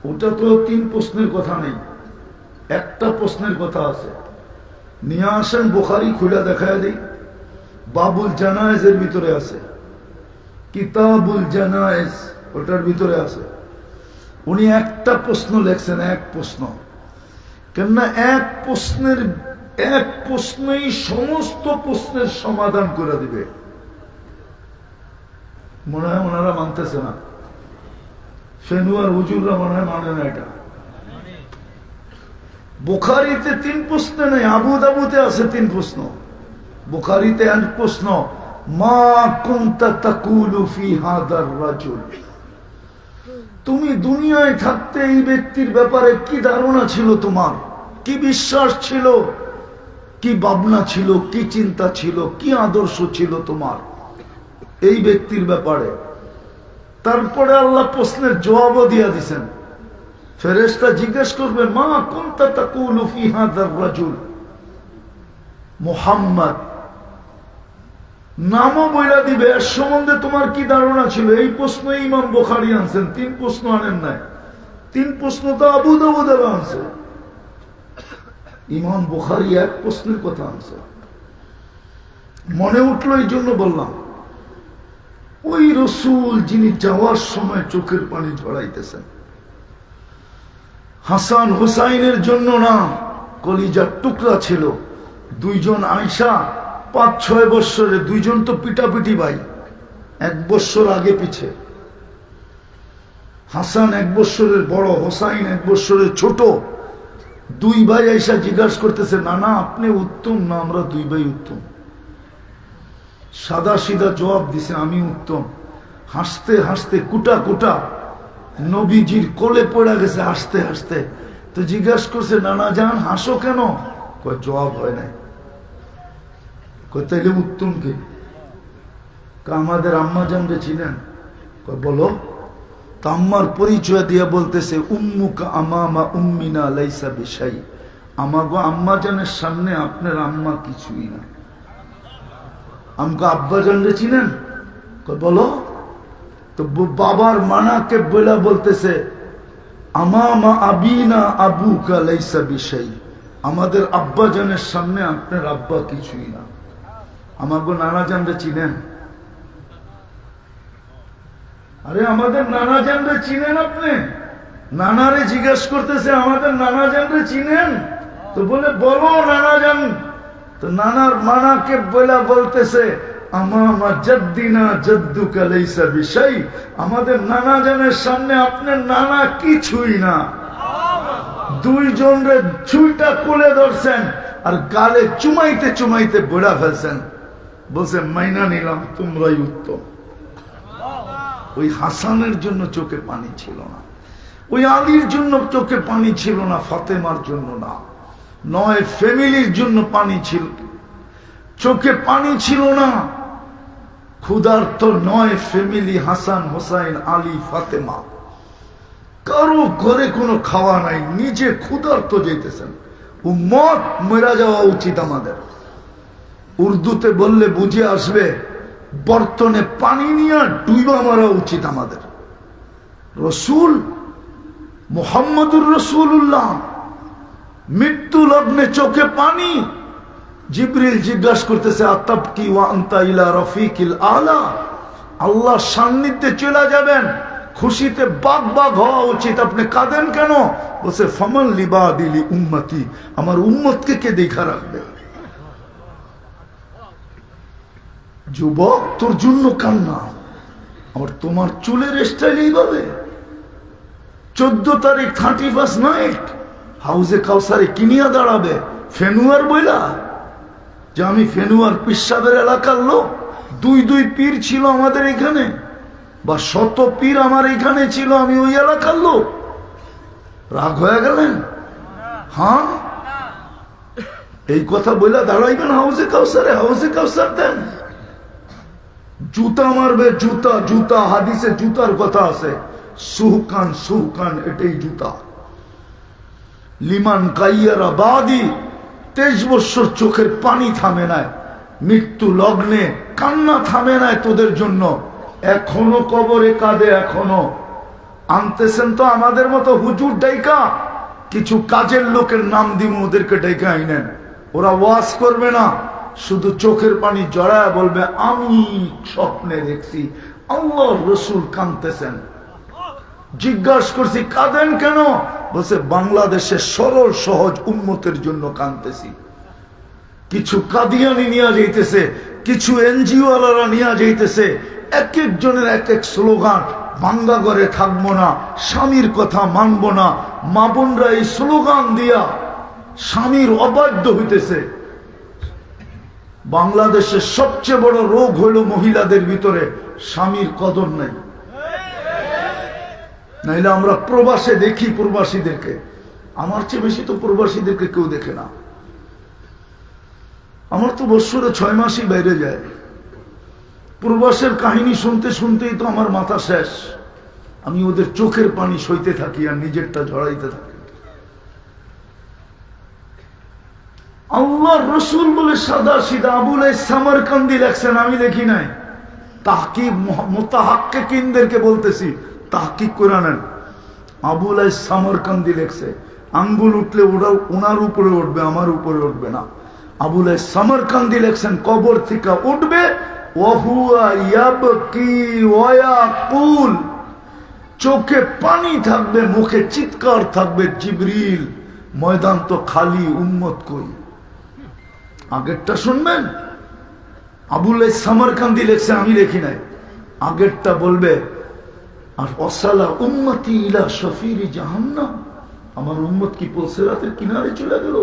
ওটা তো 3 প্রশ্নের কথা নেই, একটা প্রশ্নের কথা আছে। নিয়ে আসেন, বুখারী খুলে দেখায় দেই। বাবুল জানায়েজের ভিতরে আছে, কিতাবুল জানায়েজ ওটার ভিতরে আছে। উনি একটা প্রশ্ন লেখছেন, এক প্রশ্ন। কেননা এক প্রশ্নই সমস্ত প্রশ্নের সমাধান করে দিবে। মনে হয় ওনারা মানতেছে না, ফেনুয়ার হুজুররা মনে হয় মানে না এটা। বুখারীতে 3 প্রশ্ন নেই, আবু দাউদে আছে 3 প্রশ্ন। বুখারীতে 1 প্রশ্ন, মা কুনতা তাকুলু ফি হাদার রাজুল, তুমি দুনিয়ায় থাকতে এই ব্যক্তির ব্যাপারে কি ধারণা ছিল তোমার, কি বিশ্বাস ছিল, কি ভাবনা ছিল, কি চিন্তা ছিল, কি আদর্শ ছিল তোমার এই ব্যক্তির ব্যাপারে। তারপরে আল্লাহ প্রশ্নের জবাবও দিয়ে দিছেন। ফেরেশতা জিজ্ঞেস করবে, মা কুনতা তাকুলু ফি হাদার রাজুল মুহাম্মদ, নামও বইলা দিবে, এর সম্বন্ধে তোমার কি ধারণা ছিল। এই প্রশ্ন ইমাম বুখারী আনছেন, 3 প্রশ্ন আনেন নাই। 3 প্রশ্ন তো আবু দাউদ আনছে, ইমাম বুখারী 1 প্রশ্নের কথা আনছে। মনে উঠলো এই জন্য বললাম, ওই রসুল যিনি যাওয়ার সময় চোখের পানি ঝরাইতেছেন, হাসান হুসাইনের জন্য না, কলিজার টুকরা ছিল। 2 জন আয়েশা 5-6 বৎসরে, 2 জন তো পিটাপিটি ভাই, 1 বৎসর আগে পিছে। হাসান 1 বৎসরের বড়, হুসাইন 1 বৎসরের ছোট। 2 ভাই আয়েশা জিজ্ঞাসা করতেছে, না আপনি উত্তম না আমরা 2 ভাই উত্তম? সাদা সিধা জবাব দিছে, আমি উত্তম। হাসতে হাসতে কুটা কুটা নবীজির কোলে পড়ে গেছে হাসতে হাসতে। তো জিজ্ঞাসা করছে, নানা জান হাসো কেন? কয় জবাব হয় নাই। কয় তাইলে উত্তম কে? আমাদের আম্মা জানবে ছিলেন। কয় বলো। তা আম্মার পরিচয় দিয়ে বলতেছে, উম্মুকা আমামা উম্মিনা লাইসা বিশাই, আমাগো আম্মা জানের সামনে আপনার আম্মা কিছুই না। আমাকে আব্বা জানলে চিনেন? কয় বলো। তো বাবার মানাকে বলে বলতেছে, আমামা আবিনা আবুকা লাইসা বিশাই, আমাদের আব্বা জানের সামনে আপনার আব্বা কিছুই না। আমাগো নানা জানলে চিনেন? আরে আমাদের নানা জানলে চিনেন আপনি? নানারে জিজ্ঞেস করতেছে, আমাদের নানা জানলে চিনেন? তো বলে বলো নানা জান। তো নানার মানাকে বলে বলতেছে, আমামা জাদ্দিনা জাদ্দুকা লাইসা বিশাই, আমাদের নানা জানের সামনে আপনার নানা কিছুই না। 2 জনরে ছুইটা কোলে ধরছেন আর গালে চুমাইতে চুমাইতে বড়া ফেলছেন। বলছে মাইনা নিলাম, তোমরাই উত্তম। ওই হাসানের জন্য চোখে পানি ছিল না, ওই আলীর জন্য চোখে পানি ছিল না, ফাতেমার জন্য না, নয় ফ্যামিলির জন্য পানি ছিল, চোখে পানি ছিল না। ক্ষুধার্ত নয় ফ্যামিলি, হাসান হোসাইন আলী ফাতেমা, কারো ঘরে কোনো খাওয়া নাই, নিজে ক্ষুধার্ত যেতেছেন। উম্মত মরা যাওয়া উচিত আমাদের। উর্দুতে বললে বুঝে আসবে, বর্তনে পানি নিয়ে ডুবা মারা উচিত আমাদের। রসুল মুহাম্মদুর রাসূলুল্লাহ মৃত্যু লগ্নে চোখে পানি। জিবরিল জিজ্ঞাসা করতেছে, আতাবকি ওয়া আনতা ইলা রফিকিল আলা, আল্লাহর সান্নিধ্যে চলে যাবেন, খুশিতে বাগ বাগ হওয়া উচিত, আপনি কাঁদেন কেন? বলছে, ফামান লিবাদিলি উম্মতি, আমার উম্মতকে কে দেখা রাখবে? যুবক, তোর জন্য কান্না। আবার তোমার চুলের স্টাইল এইভাবে 14 তারিখ 31 নাইট হাউজে কাউসারে কিনিয়া দাঁড়াবে ফেনুয়ার বইলা যে আমি ফেনুয়ার পিসাবের এলাকার লোক। দুই পীর ছিল আমাদের এখানে, বা 100 পীর আমার এখানে ছিল, আমি ওই এলাকার লোক। রাগ হয়ে গেলেন? হ্যাঁ, এই কথা বইলা দাঁড়াইবেন হাউজে কাউসারে? হাউজে কাউসার দেন, জুতা মারবে, জুতা জুতা। হাদিসে জুতার কথা আছে, সুহকান সুহকান, এটাই জুতা। লিমান কাইয়ারা বাদি, 23 বছর চোখের পানি থামে নাই, মৃত্যু লগ্নে কান্না থামে নাই তোদের জন্য। এখনো কবরে কাঁদে, এখনো আনতেছেন তো আমাদের মতো হুজুর ডাইকা। কিছু কাজের লোকের নাম দিব, ওদেরকে ডাইকা আইনেন, ওরা ওয়াজ করবে না, শুধু চোখের পানি জড়ায় বলবে, আমি স্বপ্নে দেখছি আল্লাহ রসুল কাঁদতেছেন। জিজ্ঞাসা করছি, কাঁদেন কেন? বলছে, বাংলাদেশের সরল সহজ উম্মতের জন্য কাঁদতেছি। কিছু কাদিয়ানি নিয়ে যাইতেছে, কিছু এনজিও ওয়ালারা নিয়ে যাইতেছে, এক একজনের এক এক স্লোগান। ভাঙ্গা ঘরে থাকবো না, স্বামীর কথা মানবো না। মা বোনরা এই স্লোগান দিয়া স্বামীর অবাধ্য হইতেছে। বাংলাদেশের সবচেয়ে বড় রোগ হইল মহিলাদের ভিতরে স্বামীর কদর নাই। নাইলে আমরা প্রবাসে দেখি প্রবাসীদেরকে, আমার চেয়ে বেশি তো প্রবাসীদেরকে কেউ দেখে না। আমার তো বৎসরে 6 মাসই বাইরে যায়। প্রবাসের কাহিনী শুনতে শুনতেই তো আমার মাথা শেষ। আমি ওদের চোখের পানি সইতে থাকি আর নিজেরটা ঝরাইতে থাকি। আল্লাহর রসুল বলে সাদা সিধা আবুল সামারকান্দি লেখছেন, আমি দেখি নাই। তাহকিক মুতাহাক্কিকিনদেরকে বলতেছি, তাহকিক করে নেন। আবুল সামারকান্দি লেখছে, আঙ্গুল উঠলে ওরা ওনার উপরে উঠবে, আমার উপরে উঠবে না। আবুল সামারকান্দি লেখছেন, কবর থেকে উঠবে, ওয়াহুয়া ইয়াবকি ওয়া ইয়াকুল, চোখে পানি থাকবে, মুখে চিৎকার থাকবে, জিবরিল ময়দান তো খালি, উম্মত কই? আগেরটা শুনবেন। আবুল সামারকান্দি লেখছে, আমি লিখি নাই। আগেরটা বলবে, আর অসালা উম্মতি ইলা শফিরি জাহান্নাম, আমার উম্মত কি পুলসিরাতের কিনারে চলে গেল,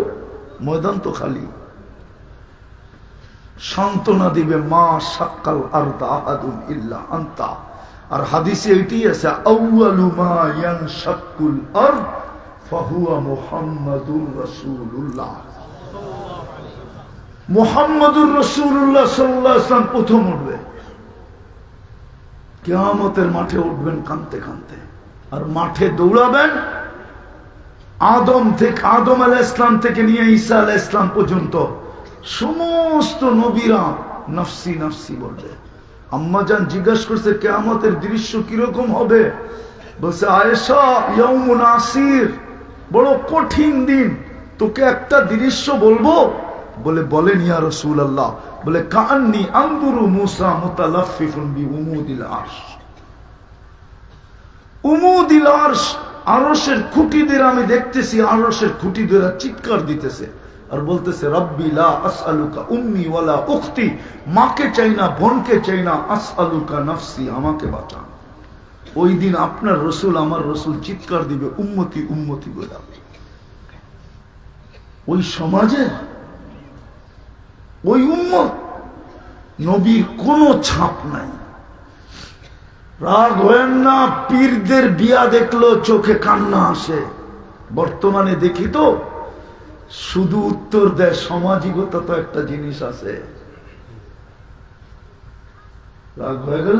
ময়দান তো খালি। সান্ত্বনা দিবে, মা শাক্কাল আরদা আহাদুন ইল্লা আনতা। আর হাদিসে এটি আছে, আউয়ালু মা ইয়ানশাক্কুল আরদ ফাহুয়া মুহাম্মাদুর রাসূলুল্লাহ। মুহাম্মাদুর রাসূলুল্লাহ সাল্লাল্লাহু আলাইহি ওয়াসাল্লাম প্রথম উঠবে, কিয়ামতের মাঠে উঠবেন কাঁদতে কাঁদতে। আর মাঠে দৌড়াবেন আদম আলাইহিস সালাম থেকে নিয়ে ঈসা আলাইহিস সালাম পর্যন্ত সমস্ত নবীরা নফসি নফসি বলবে। আম্মাজান জিজ্ঞাসা করছে, কিয়ামতের দৃশ্য কিরকম হবে? বলছে, আয়েশা, ইয়াউমুন আসির, বড় কঠিন দিন। তোকে একটা দৃশ্য বলবো? বলে, বলেন ইয়া রাসূলুল্লাহ। বলে, কাআন্নী আনজুরু মূসা মুতালাফফিফুন বিউমুদিল আরশ। উমুদিল আরশ, আরশের খুঁটিদের আমি দেখতেছি, আরশের খুঁটিদের চিৎকার দিতেছে আর বলতেছে, রব্বি লা আসআলুকা উম্মি ওয়ালা উখতি, মাকে চাই না, বোনকে চাই না, আসআলুকা নফসি, আমাকে বাঁচান। ওই দিন আপনার রসুল, আমার রসুল চিৎকার দিবে, উম্মতি উম্মতি বলে। ওই সমাজে ওই উম্মত, নবীর কোনো ছাপ নাই। রাগ হয়েন না, পীরদের বিয়া দেখলো চোখে কান্না আসে। বর্তমানে দেখি তো শুধু উত্তর দেয় সামাজিকতা তো একটা জিনিস আছে। রাগ হয়ে গেল?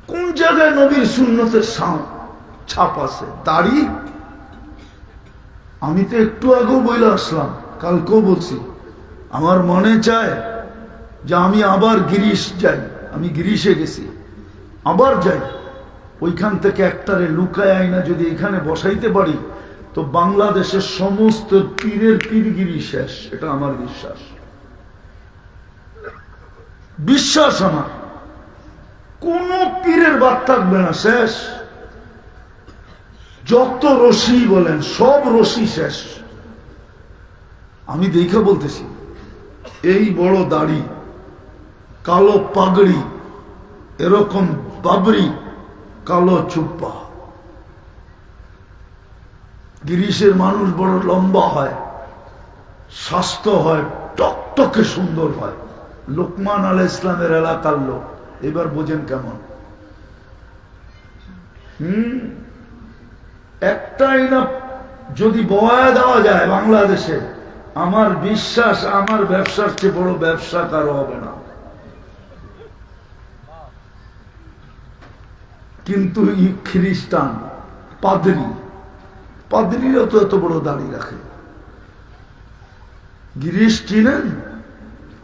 কোন জায়গায় নবীর সুন্নতের ছাপ আছে? দাড়ি। আমি তো একটু আগেও বলে আসলাম, কালকেও বলছি, আমার মনে চায় যে আমি আবার গিরিশ যাই। আমি গিরিশে গেছি, আবার যাই, ওইখান থেকে একটারে লুকায় আইনা যদি এখানে বসাইতে পারি তো বাংলাদেশের সমস্ত পীরের পীরগিরি শেষ। এটা আমার বিশ্বাস, বিশ্বাস আমার। কোন পীরের বাদ থাকবে না, শেষ। যত রশি বলেন সব রশি শেষ। আমি দেখে বলতেছি, এই বড় দাড়ি, কালো পাগড়ি, এরকম বাবরি, কালো চুপ্পা। গিরিশের মানুষ বড় লম্বা হয়, স্বাস্থ্য হয়, টকটকে সুন্দর হয়। লোকমান আলাইহিস ইসলামের এলাকার লোক। এবার বোঝেন কেমন। একটাই না যদি বয়া দেওয়া যায় বাংলাদেশে, আমার বিশ্বাস আমার ব্যবসার চেয়ে বড় ব্যবসা কারো হবে না। কিন্তু খ্রিস্টান পাদ্রীরা তো এত বড় দাড়ি রাখে। গিরিশ চিনেন?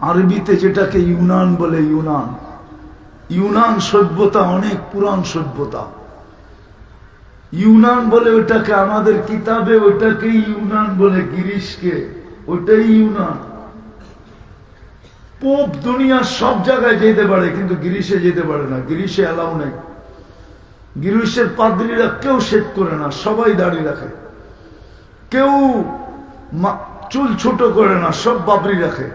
আরবিতে যেটাকে ইউনান বলে। ইউনান সভ্যতা অনেক পুরান সভ্যতা। ইউনান বলে ওইটাকে, আমাদের কিতাবে ওইটাকে ইউনান বলে, গিরিশকে ওইটাই ইউনান। পোপ দুনিয়ার সব জায়গায় যেতে পারে কিন্তু গিরিশে যেতে পারে না। গিরিশে অ্যালাউ নেই। গিরিশের পাদ্রীরা কেউ শেভ করে না, সবাই দাড়ি রাখে। কেউ চুল ছোট করে না, সব বাবরি রাখে।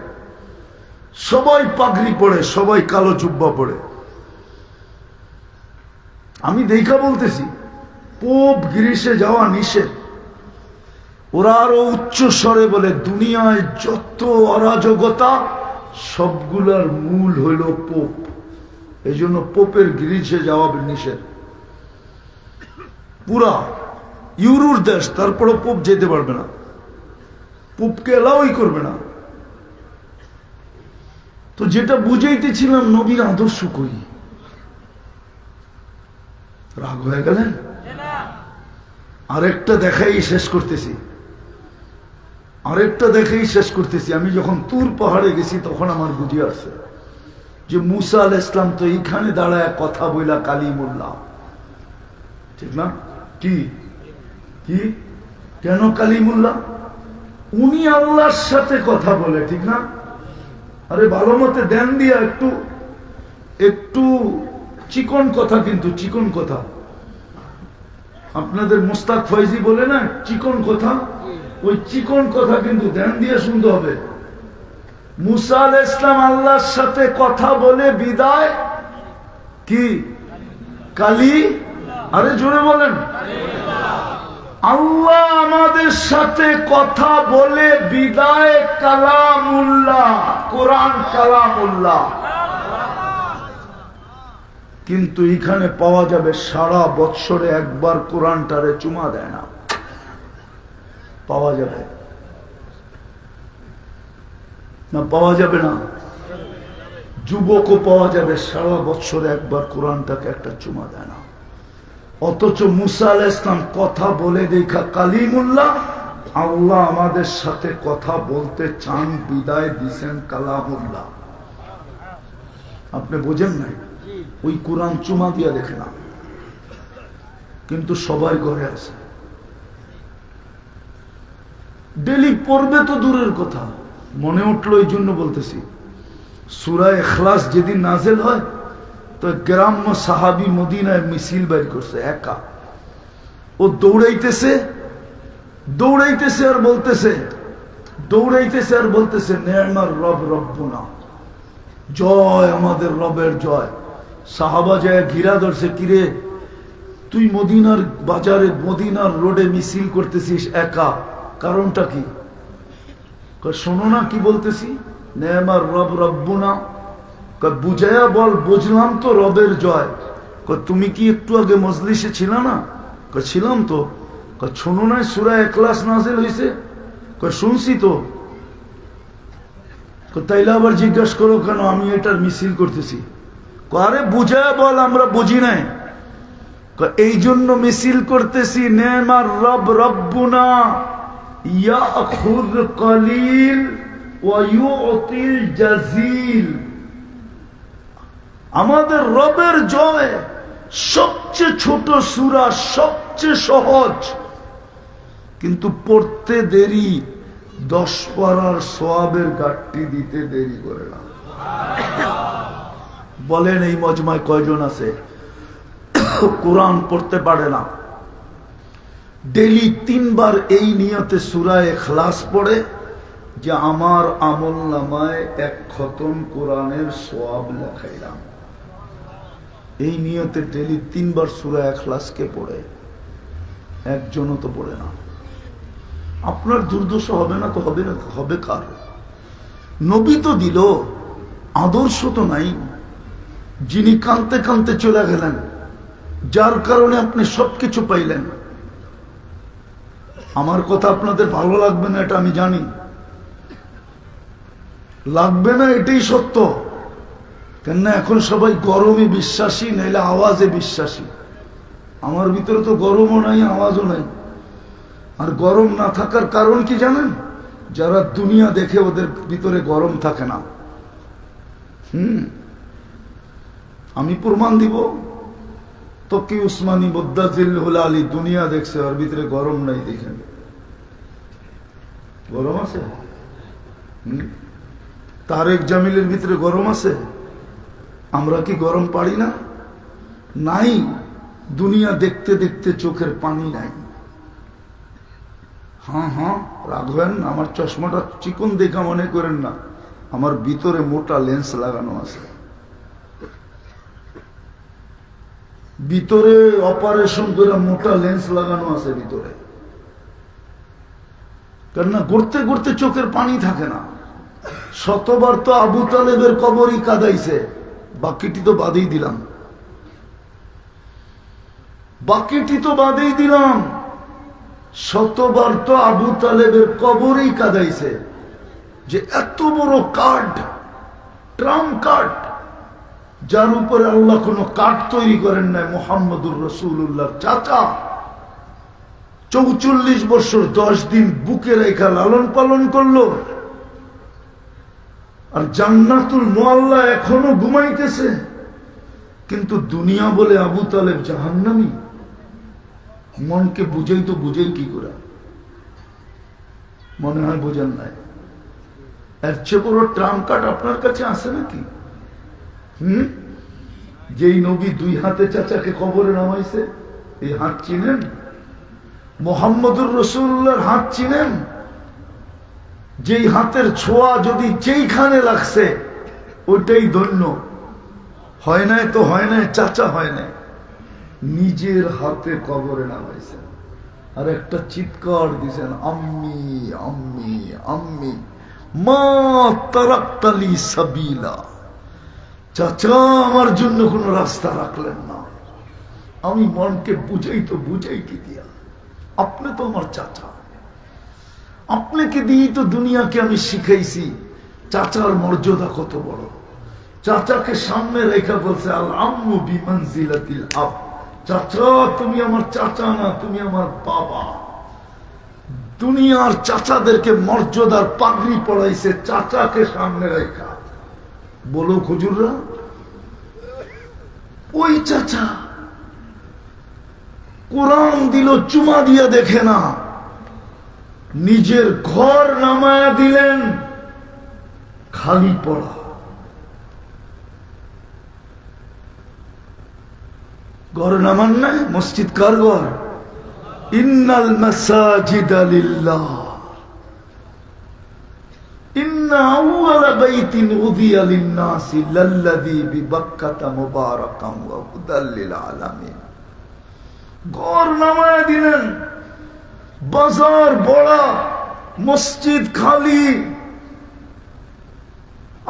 সবাই পাগড়ি পড়ে, সবাই কালো জুব্বা পড়ে। আমি দেখা বলতেছি, পোপ গিরিশে যাওয়া নিষেধ। ওরা আরো উচ্চ স্বরে বলে, দুনিয়ায় যত অরাজকতা সবগুলার মূল হইল পোপ। এই জন্য পোপের গিরিশে যাওয়া নিষেধ। পুরা ইউরোর দেশ, তারপরে পোপ যেতে পারবে না, পোপকে এলাওই করবে না। তো যেটা বুঝাইতেছিলাম, নবীর আদর্শ কই। রাগ হয়ে গেলেন? আরেকটা দেখাই শেষ করতেছি। আমি যখন তুর পাহাড়ে গেছি তখন আমার বুঝে আসছে যে মুসা আলাইহিস ইসলাম তো এইখানে দাঁড়ায় কথা বইলা কালিমুল্লাহ, ঠিক না? কি কি কেন কালিমুল্লাহ? উনি আল্লাহর সাথে কথা বলে, ঠিক না? আরে ভালো মতে দেন দিয়া একটু একটু চিকন কথা, কিন্তু চিকন কথা। আপনাদের মুস্তাক ফয়জি বলে না চিকন কথা, ওই চিকন কথা কিন্তু ধ্যান দিয়ে শুনতে হবে। মুসা আলাইহিস ইসলাম আল্লাহর সাথে কথা বলে বিদায় কি কালি, আরে জোরে বলেন। আল্লাহ আমাদের সাথে কথা বলে বিদায় কালামুল্লাহ, কোরআন কালামুল্লাহ। কিন্তু এখানে পাওয়া যাবে সারা বৎসরে একবার কোরআনটারে চুমা দেয় না, পাওয়া যাবে না? পাওয়া যাবে না? যুবকও পাওয়া যাবে সারা বৎসরে একবার কোরআনটাকে একটা চুমা দেয় না। অথচ মুসা আলাইহিস ইসলাম কথা বলে দেখা কালিমুল্লাহ, আল্লাহ আমাদের সাথে কথা বলতে চান বিদায় দিছেন কালামুল্লাহ। আপনি বোঝেন নাই? ওই কোরআন চুমা দিয়া দেখে না, কিন্তু সবাই ঘরে আছে। ডেলি পড়বে তো দূরের কথা, মনে উঠলো এই জন্য বলতেছি। সূরা ইখলাস যেদিন নাজেল হয় তো গ্রাম্য সাহাবী মদিনায় মিছিল বের করছে একা। ও দৌড়াইতেছে আর বলতেছে নেমার রব রব্বুনা, জয় আমাদের রবের জয়। সাহাবা যায় ঘিরা ধরছে, কিরে তুই মদিনার বাজারে মদিনার রোডে মিছিল করতেছিস একা, কারণটা কি? শোনো না কি বলতেছি, নেমার রব রব্বুনা, বুঝাইয়া বল, বুঝলাম তো রবের জয়। তুমি কি একটু আগে মজলিসে ছিল না? ছিলাম তো। শোনো নাই সূরা ইখলাস নাযিল হয়েছে? শুনছি তো। তাইলে আবার জিজ্ঞাসা করো কেন আমি এটার মিছিল করতেছি? আরে বুঝাইয়া বল, আমরা বুঝি নাই। এই জন্য মিছিল করতেছি। নেমার রব রব্বুনা ইয়াখুয কলিল ওয়া ইউতিল জাজিল। আমাদের রবের জয় সবচেয়ে ছোট সূরা, সবচেয়ে সহজ, কিন্তু পড়তে দেরি। 10 পারার সওয়াবের গাঁটটি দিতে দেরি করে না। বলেন এই মজমায় কয়জন আছে কোরআন পড়তে পারে না? ডেলি 3 বার এই নিয়তে সূরা ইখলাস পড়ে যে আমার আমল নামায় 1 খতম কোরআনের সওয়াব লেখাইলাম। এই নিয়তে ডেলি 3 বার সূরা ইখলাসকে পড়ে, একজনও তো পড়ে না। আপনার দুর্দশা হবে না তো হবে না, হবে কার? নবী তো দিল, আদর্শ তো নাই। যিনি কাঁদতে কাঁদতে চলে গেলেন, যার কারণে আপনি সবকিছু পাইলেন। আমার কথা আপনাদের ভালো লাগবে না, এটা আমি জানি। লাগবে না, এটাই সত্য। কেননা এখন সবাই গরমে বিশ্বাসী, নাইলে আওয়াজে বিশ্বাসী। আমার ভিতরে তো গরমও নাই, আওয়াজও নাই। আর গরম না থাকার কারণ কি জানেন? যারা দুনিয়া দেখে ওদের ভিতরে গরম থাকে না। আমি প্রমাণ দিব। তকি উসমানী বদ্দাজিল আলী দুনিয়া দেখছে, ওর ভিতরে গরম নাই। দেখেন গরম আছে? তারেক জামিলের ভিতরে গরম আছে? আমরা কি গরম পারি না? নাই। দুনিয়া দেখতে দেখতে চোখের পানি নাই। হ্যাঁ, রাখবেন। আমার চশমাটা চিকন দেখা মনে করেন না, আমার ভিতরে মোটা লেন্স লাগানো আছে। ভিতরে অপারেশন করে মোটা লেন্স লাগানো আছে ভিতরে। কেননা ঘুরতে ঘুরতে চোখের পানি থাকে না। শতবার তো আবু তালেবের কবরই কাঁদাইছে, বাকিটি তো বাদেই দিলাম। শতবার তো আবু তালেবের কবরই কাঁদাইছে যে এত বড় কাঠ, ট্রাম কাঠ, যার উপরে আল্লাহ কোন কাঠ তৈরি করেন নাই। মুহাম্মদুর রাসূলুল্লাহর চাচা 44 বছর 10 দিন বুকে রেখা লালন পালন করলো। আর জান্নাতুল মুআল্লা এখনো ঘুমাইতেছে, কিন্তু দুনিয়া বলে আবু তালেব জাহান্নামী। মনকে বুঝাই তো বুঝাই কি করে? মনে হয় বোঝেন নাই। এর চেয়ে বড় ট্রাম কার্ড আপনার কাছে আছে নাকি? যেই নবী 2 হাতে চাচাকে কবরে নামাইছে, এই হাত চিনেন? মুহাম্মদুর রাসূলুল্লাহর হাত চিনেন? যেই হাতের ছোঁয়া যদি যেইখানে লাগছে ওইটাই ধন্য। হয় নাই তো হয় নাই, চাচা হয় নাই, নিজের হাতে কবরে নামাইছেন। আর একটা চিৎকার দিছেন, আম্মি আম্মি আম্মি মা তারাক্তালি সাবিলা। চাচা আমার জন্য কোন রাস্তা রাখলেন না। আমি মনকে বুঝাই তো বুঝাই কি দিয়া? আপনি তো আমার চাচা, আপনাকে দিয়েই তো দুনিয়াকে আমি শিখাইছি চাচার মর্যাদা কত বড়। চাচাকে সামনে রেখা বলছে আল আম্মু বিমানজিলাতিল আব। চাচা তুমি আমার চাচা না, তুমি আমার বাবা। দুনিয়ার চাচাদেরকে মর্যাদার পাগড়ি পড়াইছে চাচাকে সামনে রেখা। বলো হুজুররা, ওই চাচা কোরআন দিল চুমা দিয়া দেখে না, নিজের ঘর নামায়া দিলেন খালি পড়া। ঘর নামান নাই? মসজিদ কার ঘর? ইন্নাল মাসাজিদা লিল্লাহ ইন্না আউওয়ালা বাইতিন উযিয়া লিন-নাসি লাল্লাযী বিবাক্কাতা মুবারাকান ওয়া হুদাল লিল আলামিন। ঘর নামায়া দিলেন, বাজার বড়া, মসজিদ খালি।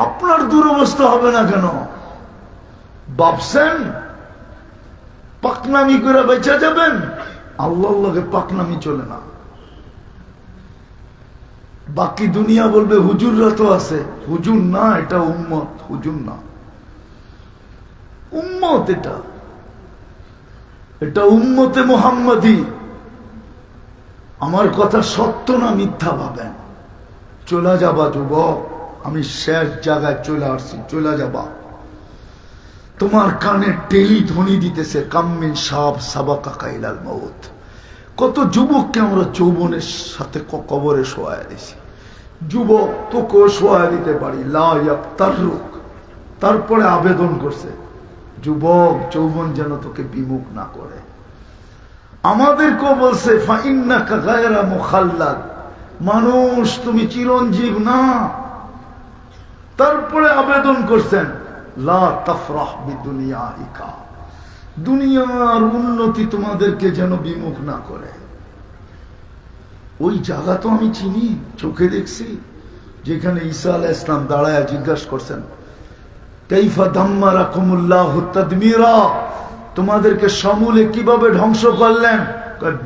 আপনার দুরবস্থা হবে না কেন? ভাবছেন পাকনামি করে বেঁচে যাবেন? আল্লাহর লগে পাকনামি চলে না। বাকি দুনিয়া বলবে হুজুররা তো আছে। হুজুর না, এটা উম্মত, হুজুর না, উম্মত। এটা উম্মতে মুহাম্মাদি। আমার কথা সত্য না মিথ্যা ভাবেন। চলে যাবা যুবক, আমি শেষ জায়গায় চলে আসছি। চলে যাবা, তোমার কানে টেলি ধ্বনি দিতেছে কাম্মিন সাব সাবাকা কাইলাল মউত। কত যুবককে আমরা যৌবনের সাথে কবরে শোয়া দিছি। যুবক তোকে শোয়া দিতে পারি, লা ইয়াক্তারুক। তারপরে আবেদন করছে, যুবক যৌবন যেন তোকে বিমুখ না করে। আমাদেরকেও বলছে ফাইন্নাকা গায়রা মুখাল্লাদ, মানুষ তুমি চিরঞ্জীব না। তারপরে আবেদন করছেন লা তাফরাহ বিদুনিয়াইকা, দুনিয়ার উন্নতি তোমাদেরকে যেন বিমুখ না করে। ওই জায়গা তো আমি চিনি, চোখে দেখছি, যেখানে ঈসা আলাইহিস সালাম দাঁড়ায় জিজ্ঞাসা করছেন কাইফা দাম্মারাকুমুল্লাহু তাদমিরা, তোমাদেরকে সমূলে কিভাবে ধ্বংস করলেন?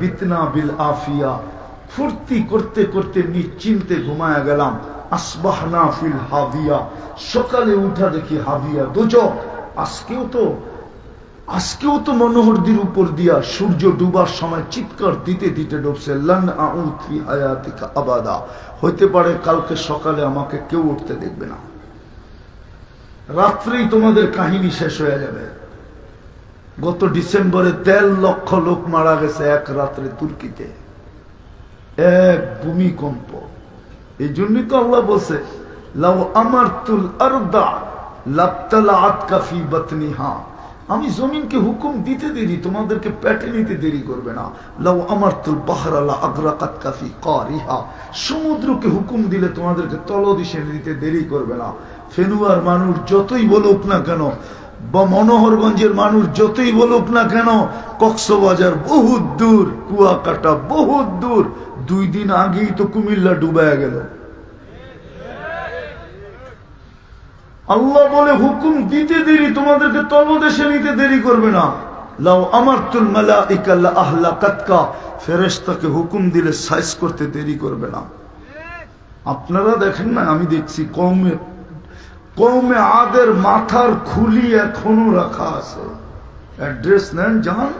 বিতনা বিল আফিয়া, ফুর্তি করতে করতে নিশ্চিন্তে ঘুমায়া গেলাম। আসবাহনা ফিল হাবিয়া, সকালে উঠা দেখি হাবিয়া দোজখ। আজকেও তো মনোহরদির উপর দিয়া সূর্য ডুবার সময় চিৎকার দিতে দিতে ডুবছে, লান আউদ ফি হায়াতিকা আবাদা, হইতে পারে কালকে সকালে আমাকে কেউ উঠতে দেখবে না। রাত্রেই তোমাদের কাহিনী শেষ হয়ে যাবে। গত ডিসেম্বরে ১.৫ লক্ষ লোক মারা গেছে এক রাত্রে তুর্কিতে, এক ভূমিকম্প। এই জন্যই তো আল্লাহ বলছে লাউ আমারতুল আরদা লাবতালাআতকা ফি বাতনিহা, আমি জমিনকে হুকুম দিতে দেরি, তোমাদেরকে পেটে নিতে দেরি করবে না। লাউ আমারতুল বাহরা লা আগরাকাতকা ফি কারিহা, সমুদ্রকে হুকুম দিলে তোমাদেরকে তলদেশে নিতে দেরি করবে না। ফেনুয়ার মানুষ যতই বলুক না কেন, বা মনোহরগঞ্জের মানুষ যতই বলুক না কেন, কক্সবাজার বহুত দূর, কুয়াকাটা বহুত দূর। 2 দিন আগেই তো কুমিল্লা ডুবায়া গেল। আল্লাহ বলে হুকুম দিতে দেরি, তোমাদেরকে তলদেশে নিতে দেরি করবে না। লাউ আমারতুল মালাইকা লা আহলাকাতকা, ফেরেশতাকে হুকুম দিলে সাইজ করতে দেরি করবে না। আপনারা দেখেন না, আমি দেখছি কওমে আদের মাথার খুলি এখনো রাখা আছে। অ্যাড্রেস নেন, যান।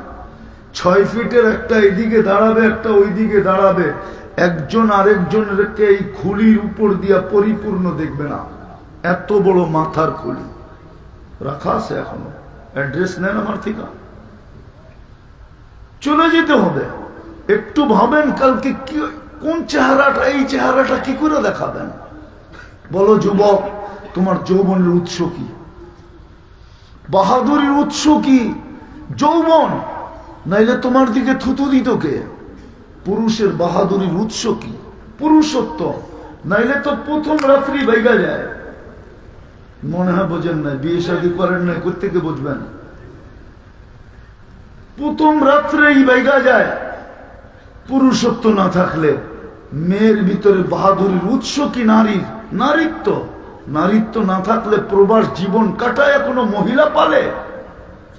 6 ফিটের একটা এদিকে দাঁড়াবে, একটা ওইদিকে দাঁড়াবে। একজন আরেকজনকে এই খুলির উপর দিয়া পরিপূর্ণ দেখবে না, এত বড় মাথার খুলি রাখা আছে এখনো। অ্যাড্রেস নেন আমার থেকে, চলে যেতে হবে। একটু ভাবেন কালকে কি, কোন চেহারাটা, এই চেহারাটা কি করে দেখাবেন? বলো যুবক, তোমার যৌবনের উৎস কি? বাহাদুরির উৎস কি? যৌবন, নাইলে তোমার দিকে থুতু দিত কে? পুরুষের বাহাদুরির উৎস কি? পুরুষত্ব, নাইলে তো প্রথম রাত্রি বাইগা যায়। মনে হয় বোঝেন না, বিয়ে শাদী করেন না, কোত্থেকে বুঝবেন? প্রথম রাত্রেই বাইগা যায়। পুরুষত্ব না থাকলে মেয়ের ভিতরে বাহাদুরির উৎস কি? নারীর নারীত্ব। নারীত্ব না থাকলে প্রবাস জীবন কাটায় কোনো মহিলা পালে?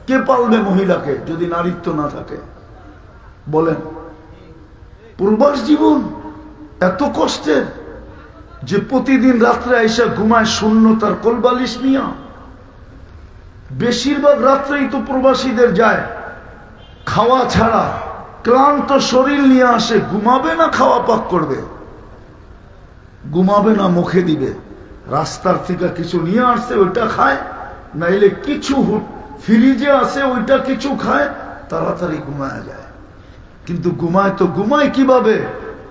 কে পালবে মহিলাকে যদি নারীত্ব না থাকে? বলেন। প্রবাস জীবন এত কষ্টের যে প্রতিদিন রাত্রে আইসা ঘুমায় শূন্যতার কোলবালিশ নিয়া। বেশিরভাগ রাত্রেই তো প্রবাসীদের যায় খাওয়া ছাড়া, ক্লান্ত শরীর নিয়ে আসে। ঘুমাবে না খাওয়া পাক করবে? ঘুমাবে না মুখে দিবে। রাস্তার থেকে কিছু নিয়ে আসছে ওইটা খায়, নাইলে কিছু ফ্রিজে আছে ওইটা কিছু খায়, তাড়াতাড়ি ঘুমায় যায়। কিন্তু ঘুমায় কিভাবে?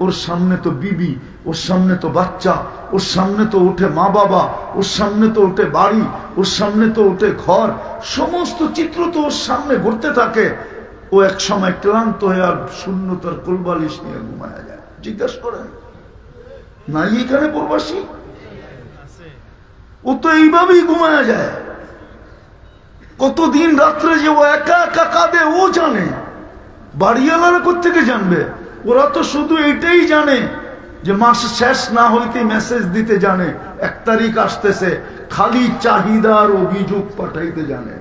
ওর সামনে তো বিবি, ওর সামনে তো বাচ্চা, ওর সামনে তো ওঠে মা বাবা, ওর সামনে তো ওঠে বাড়ি, ওর সামনে তো ওঠে ঘর, সমস্ত চিত্র তো ওর সামনে ঘুরতে থাকে। ও এক সময় ক্লান্ত হয়ে আর শূন্যতার কোলবালিশ নিয়ে ঘুমায়া যায়। জিজ্ঞাসা করেন নাই এখানে প্রবাসী? ও তো এইভাবেই ঘুমায়া যায়। কতদিন রাত্রে যে ও একা একা কাঁদে ও জানে, বাড়িওয়ালারা কোত্থেকে জানবে? ওরা তো শুধু এটাই জানে যে মাস শেষ না হইতে মেসেজ দিতে জানে 1 তারিখ আসতেছে, খালি চাহিদার অভিযোগ পাঠাইতে জানে।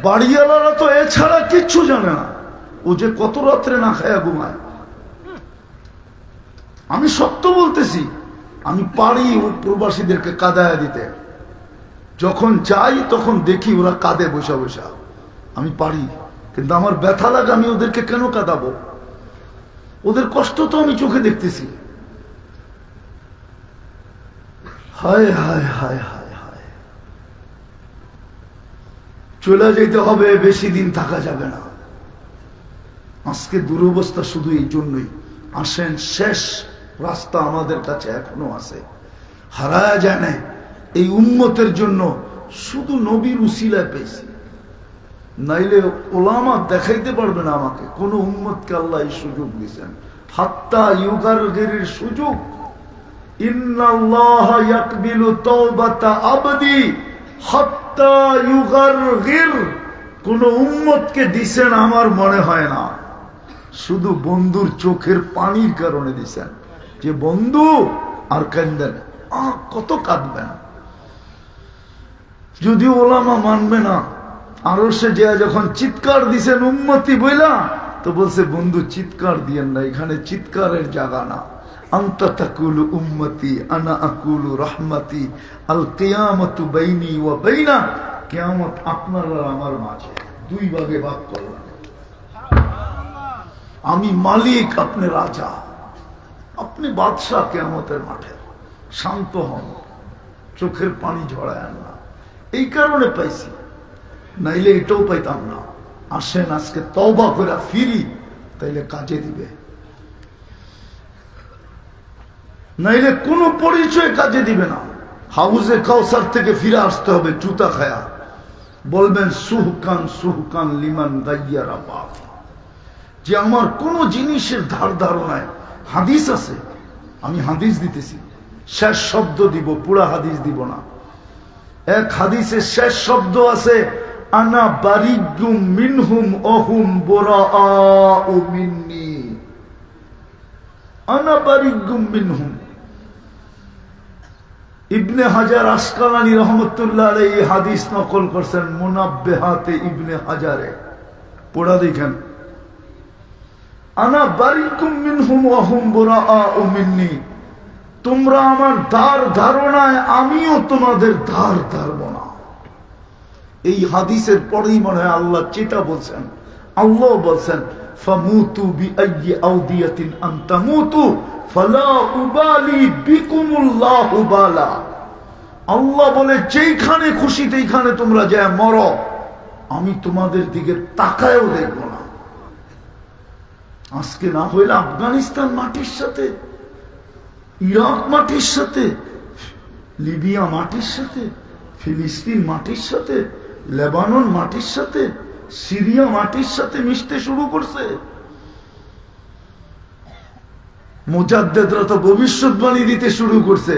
বাড়িওয়ালারা তো এছাড়া কিচ্ছু জানে না, ও যে কত রাত্রে না খায়া ঘুমায়। আমি সত্য বলতেছি, আমি পারি ও প্রবাসীদেরকে কাঁদায়া দিতে। যখন যাই তখন দেখি ওরা কাঁদে বসা বসা, আমি পারি, কিন্তু আমার ব্যথা লাগে, আমি ওদেরকে কেন কাঁদাবো? ওদের কষ্ট তো আমি চোখে দেখতেছি। হায় হায় হায় হায় হায়, চলে যেতে হবে, বেশি দিন থাকা যাবে না। আজকে দুরবস্থা শুধু এই জন্যই। আসেন, শেষ রাস্তা আমাদের কাছে এখনো আছে, হারায়া যায় না। এই উম্মতের জন্য শুধু নবীর উসিলায় পেয়েছি, নাইলে ওলামা দেখাইতে পারবে না আমাকে কোন উম্মতকে আল্লাহ এই সুযোগ দিয়েছেন। হাত্তা ইউগারগিরির সুযোগ, ইন্নাল্লাহ ইয়াকবিলু তাওবাতা আবদি হাত্তা ইউগারগির, কোন উম্মতকে দিছেন আমার মনে হয় না। শুধু বন্ধুর চোখের পানির কারণে দিছেন, যে বন্ধু আর কান্দেন, কত কাঁদবেন। যদিও ওলামা মানবে না, আরো সে যে যখন চিৎকার দিছেন উম্মতি বইলা, তো বলছে বন্ধু চিৎকার দিয়েন না, এখানে চিৎকারের জায়গা না। আনতা তাকুলু উম্মতি আনা আকুলু রাহমাতি, আল কিয়ামতু বাইনি ওয়া বাইনা, কিয়ামত আপনার আর আমার মাঝে, 2 ভাগে ভাগ করলাম। আমি মালিক, আপনি রাজা, আপনি বাদশাহ কিয়ামতের মাঠে। শান্ত হন, চোখের পানি ঝরায় না। এই কারণে পাইছি, নাইলে এটাও পাইতাম না। আসেন আজকে তওবা করে ফিরি, তাইলে কাজে দিবে, নাইলে কোনো পরিচয় কাজে দিবে না। হাউজে কাউসার থেকে ফিরে আসতে হবে জুতা খায়া, বলবেন সুহকান সুহকান লিমান গাইয়ারা বাপ, যে আমার কোনো জিনিসের ধার ধারণায় হাদিস আছে, আমি হাদিস দিতেছি, শেষ শব্দ দিব, পুরা হাদিস দিব না। এক হাদিসের শেষ শব্দ আছে, আনা বারিগুম মিনহুম অহুম বুরাআউ মিন্নি, আনা বারিগুম মিনহুম। ইবনে হাজার আসকালানী রহমতুল্লাহ আলাইহি হাদিস নকল করছেন মুনাব্বিহাতে ইবনে হাজারে, পড়া দেখেন, আনা বারিগুম মিনহুম অহুম বুরাআউ মিন্নি, তোমরা আমার ধার ধারণায়, আমিও তোমাদের ধার ধারব না। এই হাদিসের পরেই মনে হয় আল্লাহ যেটা বলছেন, আল্লাহ বলছেন ফামুতু বিআইয়ি আউদিয়াতিন আনতামুতু ফালা উবালি বিকুমুল্লাহু বালা। আল্লাহ বলে যেইখানে খুশি সেইখানে তোমরা যায় মরো, আমি তোমাদের দিকে তাকায়ও দেখব না। আজকে না হইলে আফগানিস্তান মাটির সাথে, ইরাক মাটির সাথে, লিবিয়া মাটির সাথে, ফিলিস্তিন মাটির সাথে, লেবানন মাটির সাথে, সিরিয়া মাটির সাথে মিশতে শুরু করছে। মুজাদ্দেদরা তো ভবিষ্যৎবাণী দিতে শুরু করছে।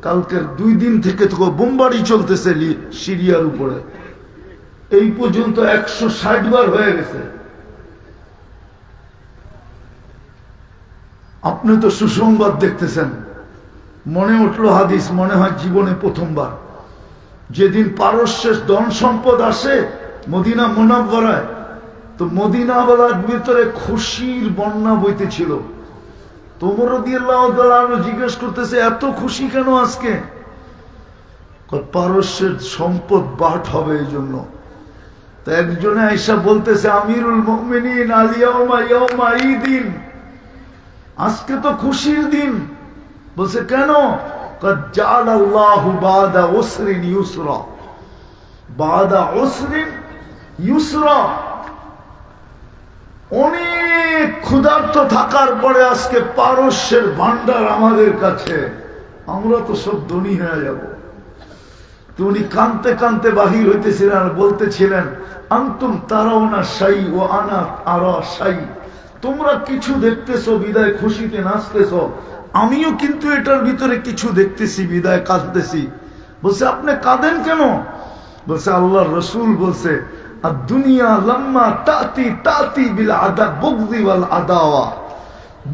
কালকের 2 দিন থেকে তো বোমবাড়ি চলতেছে সিরিয়ার উপরে, এই পর্যন্ত 160 বার হয়ে গেছে। আপনি তো সুসংবাদ দেখতেছেন, মনে উঠলো হাদিস, মনে হয় জীবনে প্রথমবার। যেদিন পারস্যের ধন সম্পদ আসে মদিনা মুনাওয়ারায়, তো মদিনাওয়ালার ভিতরে খুশির বন্যা বইতেছিল। তো ওমর রাদিয়াল্লাহু তাআলা জিজ্ঞেস করতেছে এত খুশি কেন আজকে? পারস্যের সম্পদ বাট হবে এই জন্য। তো একজনে আয়েশা বলতেছে আমিরুল মুমিনিন আল ইয়াউমা ইয়াউমা ঈদিন, আজকে তো খুশির দিন। বলছে কেন? قد جعل الله بعد عسر يسرا, بعد عسر يسرا। অনেক ক্ষুধার্ত থাকার পরে আজকে পারস্যের ভান্ডার আমাদের কাছে, আমরা তো সব ধনী হয়ে যাব। তো উনি কানতে কানতে বাহির হইতেছিলেন আর বলতেছিলেন আনতুম তারাউনা শাই ও আনা আরা শাই, তোমরা কিছু দেখতেছো বিদায় খুশিতে নাচতেছো, আমিও কিন্তু এটার ভিতরে কিছু দেখতেছি বিদায় কাঁদতেছি। বলছে আপনি কাঁদেন কেন? বলছে আল্লাহর রাসূল বলছে আর দুনিয়া লাম্মা তাতি তাতি বিল আদা বুগদি ওয়াল আদাওয়া,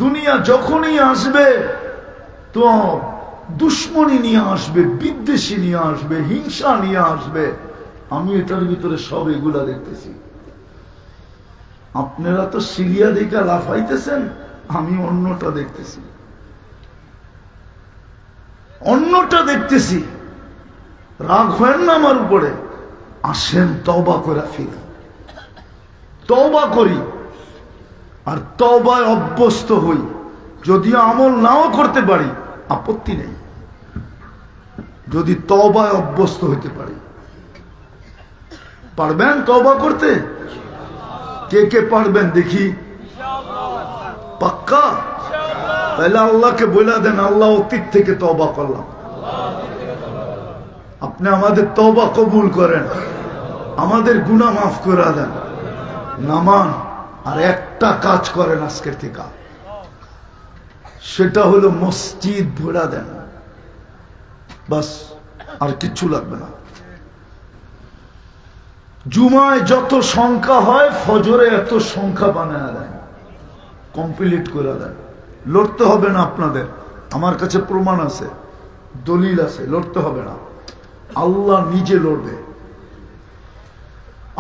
দুনিয়া যখনই আসবে তো দুশ্মনী নিয়ে আসবে, বিদ্বেষী নিয়ে আসবে, হিংসা নিয়ে আসবে। আমি এটার ভিতরে সব এগুলা দেখতেছি। আপনারা তো সিরিয়া দেখে লাফাইতেছেন, আমি অন্যটা দেখতেছি, অন্যটা দেখতেছি। রাগ হয় না আমার উপরে, আসেন তওবা করে ফিরি, তওবা করি আর তওবায় অভ্যস্ত হই। যদিও আমল নাও করতে পারি আপত্তি নেই, যদি তওবায় অভ্যস্ত হইতে পারি। পারবেন তওবা করতে? কে কে পারবেন দেখি? পাক্কা? তাহলে আল্লাহকে বলে দেন, আল্লাহ অতীত থেকে তওবা করলাম, আপনি আমাদের তওবা কবুল করেন, আমাদের গুনাহ মাফ করে দেন। নামান আর একটা কাজ করেন আজকের থেকে, সেটা হলো মসজিদ ভরা দেন, বাস, আর কিচ্ছু লাগবে না। জুমায় যত সংখ্যা হয় ফজরে এত সংখ্যা বানায় দেন, কমপ্লিট করে দেন। লড়তে হবে না আপনাদের, আমার কাছে প্রমাণ আছে, দলিল আছে, লড়তে হবে না, আল্লাহ নিজে লড়বে,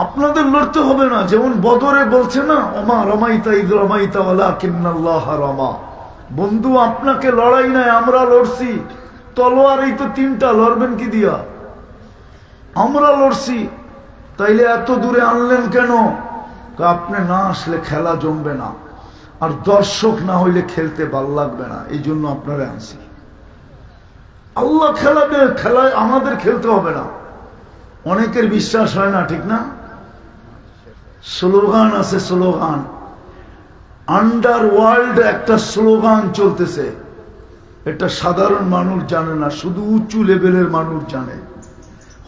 আপনাদের লড়তে হবে না। যেমন বদরে বলছে না, ওমা রমাইতা ইদ রমাইতা ওয়ালাকিন্নাল্লাহ রামা, বন্ধু আপনাকে লড়াই নাই, আমরা লড়ছি। তলোয়ার এই তো তিনটা, লড়বেন কি দিয়া? আমরা লড়ছি, তাইলে এত দূরে আনলেন কেন? আপনি না আসলে খেলা জমবে না, আর দর্শক না হইলে খেলতে ভাল লাগবে না, এই জন্য আপনারা আনছি। আল্লাহ খেলাবে, খেলায় আমাদের খেলতে হবে না। অনেকের বিশ্বাস হয় না, ঠিক না? স্লোগান আছে, স্লোগান আন্ডারওয়ার্ল্ড একটা স্লোগান চলতেছে, এটা সাধারণ মানুষ জানে না, শুধু উঁচু লেভেলের মানুষ জানে।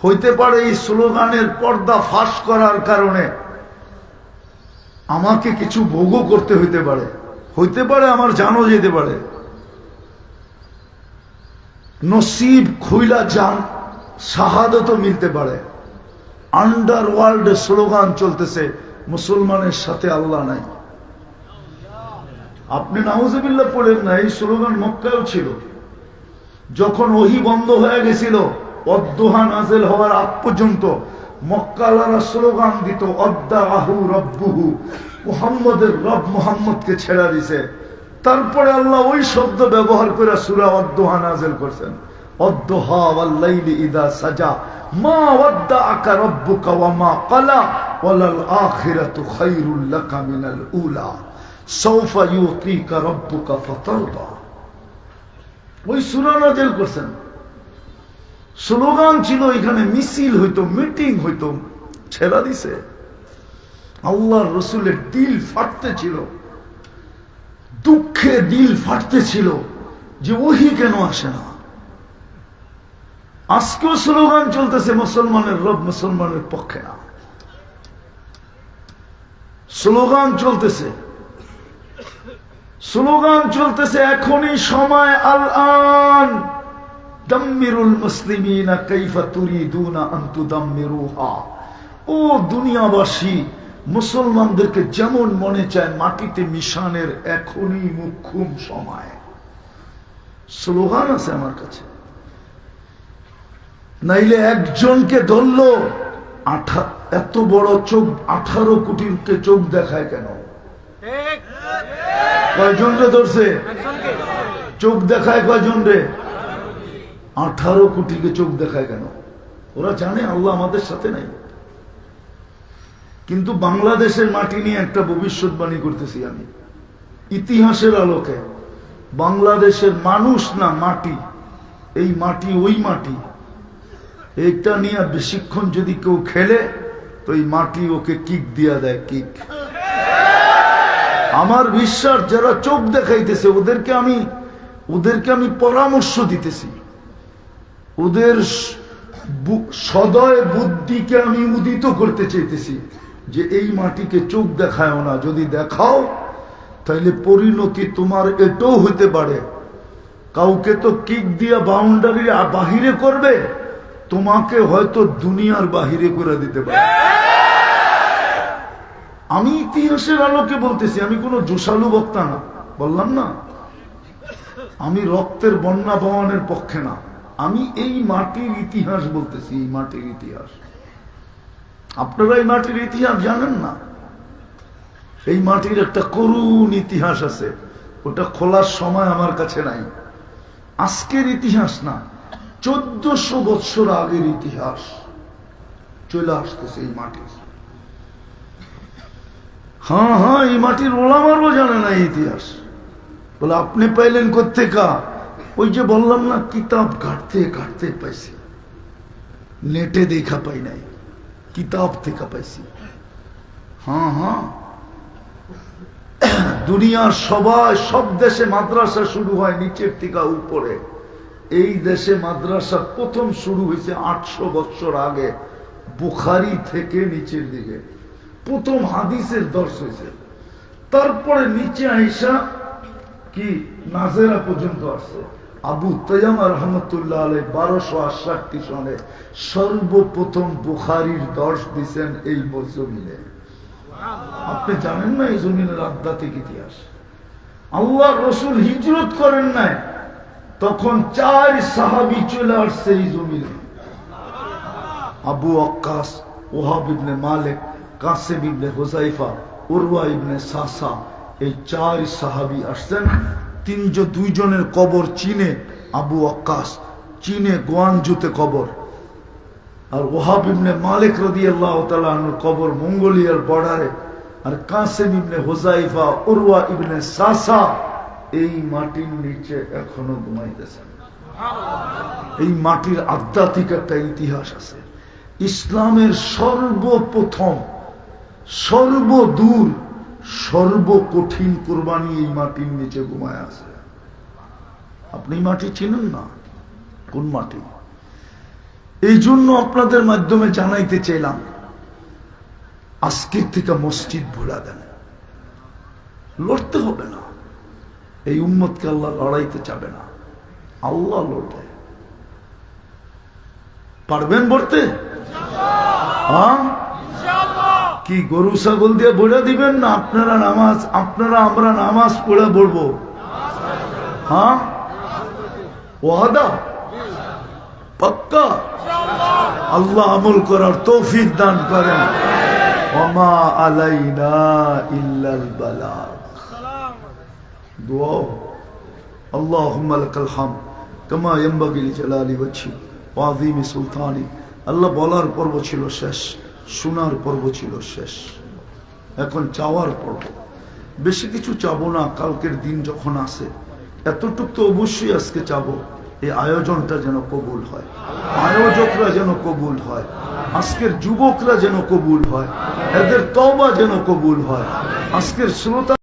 হইতে পারে এই স্লোগানের পর্দা ফাঁস করার কারণে আমাকে কিছু ভোগও করতে হইতে পারে, আমার জানো যেতে পারে, নসিব খুইলা যান, শাহাদতও মিলতে পারে। আন্ডারওয়ার্ল্ডে স্লোগান চলতেছে, মুসলমানের সাথে আল্লাহ নাই। আপনি নাউজুবিল্লাহ পড়েন না, এই স্লোগান মক্কায়ও ছিল। যখন ওহী বন্ধ হয়ে গেছিল, অদ্দোহা নাজেল হওয়ার আগ পর্যন্ত মক্কালারা স্লোগান দিত, অদ্দাহু রব্বুহু, মুহাম্মদের রব মুহাম্মদকে ছেড়া দিছে। তারপরে আল্লাহ ওই শব্দ ব্যবহার করে সূরা অদ্দোহা নাজেল করছেন, অদ্দোহা ওয়াল লাইলি ইযা সাজা মা ওয়াদ্দাআকা রাব্বুকা ওয়া মা ক্বালা ওয়ালাল আখিরাতু খায়রুল লাকা মিনাল উলা সাওফা ইউতিকা রাব্বুকা ফাতারদা। ওই সূরা নাজেল করছেন। স্লোগান ছিল, এখানে মিছিল হইতো, মিটিং হইতো, ছেড়া দিছে। আল্লাহর রাসূলের দিল ফাটতেছিল, দুঃখে দিল ফাটতেছিল যে ওহী কেন আসে না। আজকেও স্লোগান চলতেছে, মুসলমানের রব মুসলমানের পক্ষে না, স্লোগান চলতেছে, স্লোগান চলতেছে। এখনই সময়, আল আন দাম্মিরুল মুসলিমিনা কাইফা তুরিদুনা আন তুদাম্মিরুহা। ও দুনিয়াবাসী, মুসলমানদেরকে যেমন মনে চায় মাটিতে মিশানের এখনই মুখ্যম সময়। স্লোগান আছে আমার কাছে, নাইলে একজনকে ধরলো, এত বড় চোখ, 18 কোটিকে চোখ দেখায় কেন? কয়জন রে ধরছে? চোখ দেখায় কয়জন রে? 18 কোটিকে চোখ দেখায় কেন? ওরা জানে আল্লাহ আমাদের সাথে নাই। কিন্তু বাংলাদেশের মাটি নিয়ে একটা ভবিষ্যৎবাণী করতেছি আমি, ইতিহাসের আলোকে। বাংলাদেশের মানুষ না, মাটি, এই মাটি ওই মাটি, এটা নিয়ে বেশিক্ষণ যদি কেউ খেলে তো এই মাটি ওকে কিক দিয়া দেয়, কিক। আমার বিশ্বাস যারা চোখ দেখাইতেছে ওদেরকে আমি পরামর্শ দিতেছি, ওদের সদয় বুদ্ধিকে আমি উদিত করতে চাইতেছি যে এই মাটিকে চোখ দেখায় না, যদি দেখাও তাহলে পরিণতি তোমার এটাও হইতে পারে, কাউকে তো কিক দিয়া বাউন্ডারি বাহিরে করবে, তোমাকে হয়তো দুনিয়ার বাহিরে করে দিতে পারে। আমি ইতিহাসের আলোকে বলতেছি, আমি কোনো জোশালু বক্তা না, বললাম না, আমি রক্তের বন্যা বহনের পক্ষে না, আমি এই মাটির ইতিহাস বলতেছি, এই মাটির ইতিহাস। আপনারা এই মাটির ইতিহাস জানেন না? এই মাটির একটা করুণ ইতিহাস আছে, ওটা খোলার সময় আমার কাছে নাই। আজকের ইতিহাস না, 1400 বৎসর আগের ইতিহাস চলে আসতেছে এই মাটির। হ্যাঁ হ্যাঁ, এই মাটির ওলামারও জানে না এই ইতিহাস। বলে আপনি পাইলেন কোত্থেকা? ওই যে বললাম না, কিতাব ঘাটতে ঘাটতে পাইছি, নেটে দেখা পাই নাই, কিতাব থেকে পাইছি। হ্যাঁ হ্যাঁ, দুনিয়ার সব দেশে মাদ্রাসা শুরু হয় নিচের থেকে উপরে। এই দেশে মাদ্রাসা প্রথম শুরু হয়েছে 800 বছর আগে, বুখারী থেকে নিচের দিকে প্রথম হাদিসের দর্শ হয়েছে। তারপরে নিচে আইসা কি নাজেরা পর্যন্ত আসছে। আবু তাইয়ামা রহমতুল্লাহ আলাইহি 1268 সনে সর্বপ্রথম বুখারীর দর্শ দিয়েছেন এই জমিনে। আপনি জানেন না এই জমিনের আধ্যাত্মিক ইতিহাস? আল্লাহ রসুল হিজরত করেন নাই, তখন 4 সাহাবী চলে আসছে এই জমিনে। আবু ওয়াক্কাস, ওহাব ইবনে মালিক, কাসেম ইবনে হুযায়ফা, উরওয়া ইবনে সাসা, এই 4 সাহাবী আসছেন। 2 জনের কবর চীনে, আবু ওয়াক্কাস চীনে গোয়ানজুতে কবর, আর ওহাব ইবনে মালিক রাদিয়াল্লাহু তাআলা আনহুর কবর মঙ্গোলিয়ার বর্ডারে, আর কাসেম ইবনে হুযায়ফা, উরওয়া ইবনে সাসা এই মাটির নিচে এখনো ঘুমাইতেছেন। এই মাটির আধ্যাত্মিক একটা ইতিহাস আছে। ইসলামের সর্বপ্রথম, সর্বদূর, সর্বকঠিন কুরবানি এই মাটির নিচে ঘুমায় আছে। আপনি মাটি চিনেন না? কোন মাটি? এই জন্য আপনাদের মাধ্যমে জানাইতে চাইলাম, আজকের থেকে মসজিদ ভরা দেন, লড়তে হবে না। এই উম্মতকে আল্লাহ লড়াইতে চাবে না, আল্লাহ লড়বে। পারবেন বলতে? হ্যাঁ, কি গরু ছাগল দিয়ে ভরা দিবেন না? আমরা নামাজ পড়ে পড়বো। হ্যাঁ, ওয়াদা পাক্কা? আল্লাহ আমল করার তৌফিক দান করেন। ওমা আলাইনা ইল্লাল বালাগ। দোয়া, আল্লাহুম্মা লাকাল হামদ কামা ইয়ানবাগি লিজালালি ওয়াজহি ওয়া আযীমি সুলতানি। আল্লাহ বলার পর্ব ছিল শেষ, শোনার পর্ব ছিল শেষ, এখন চাওয়ার পর্ব। বেশি কিছু চাবো না, কালকের দিন যখন আসে এতটুকু তো অবশ্যই আজকে চাবো, এই আয়োজনটা যেন কবুল হয়, আয়োজকরা যেন কবুল হয়, আজকের যুবকরা যেন কবুল হয়, এদের তওবা যেন কবুল হয়, আজকের শ্রোতা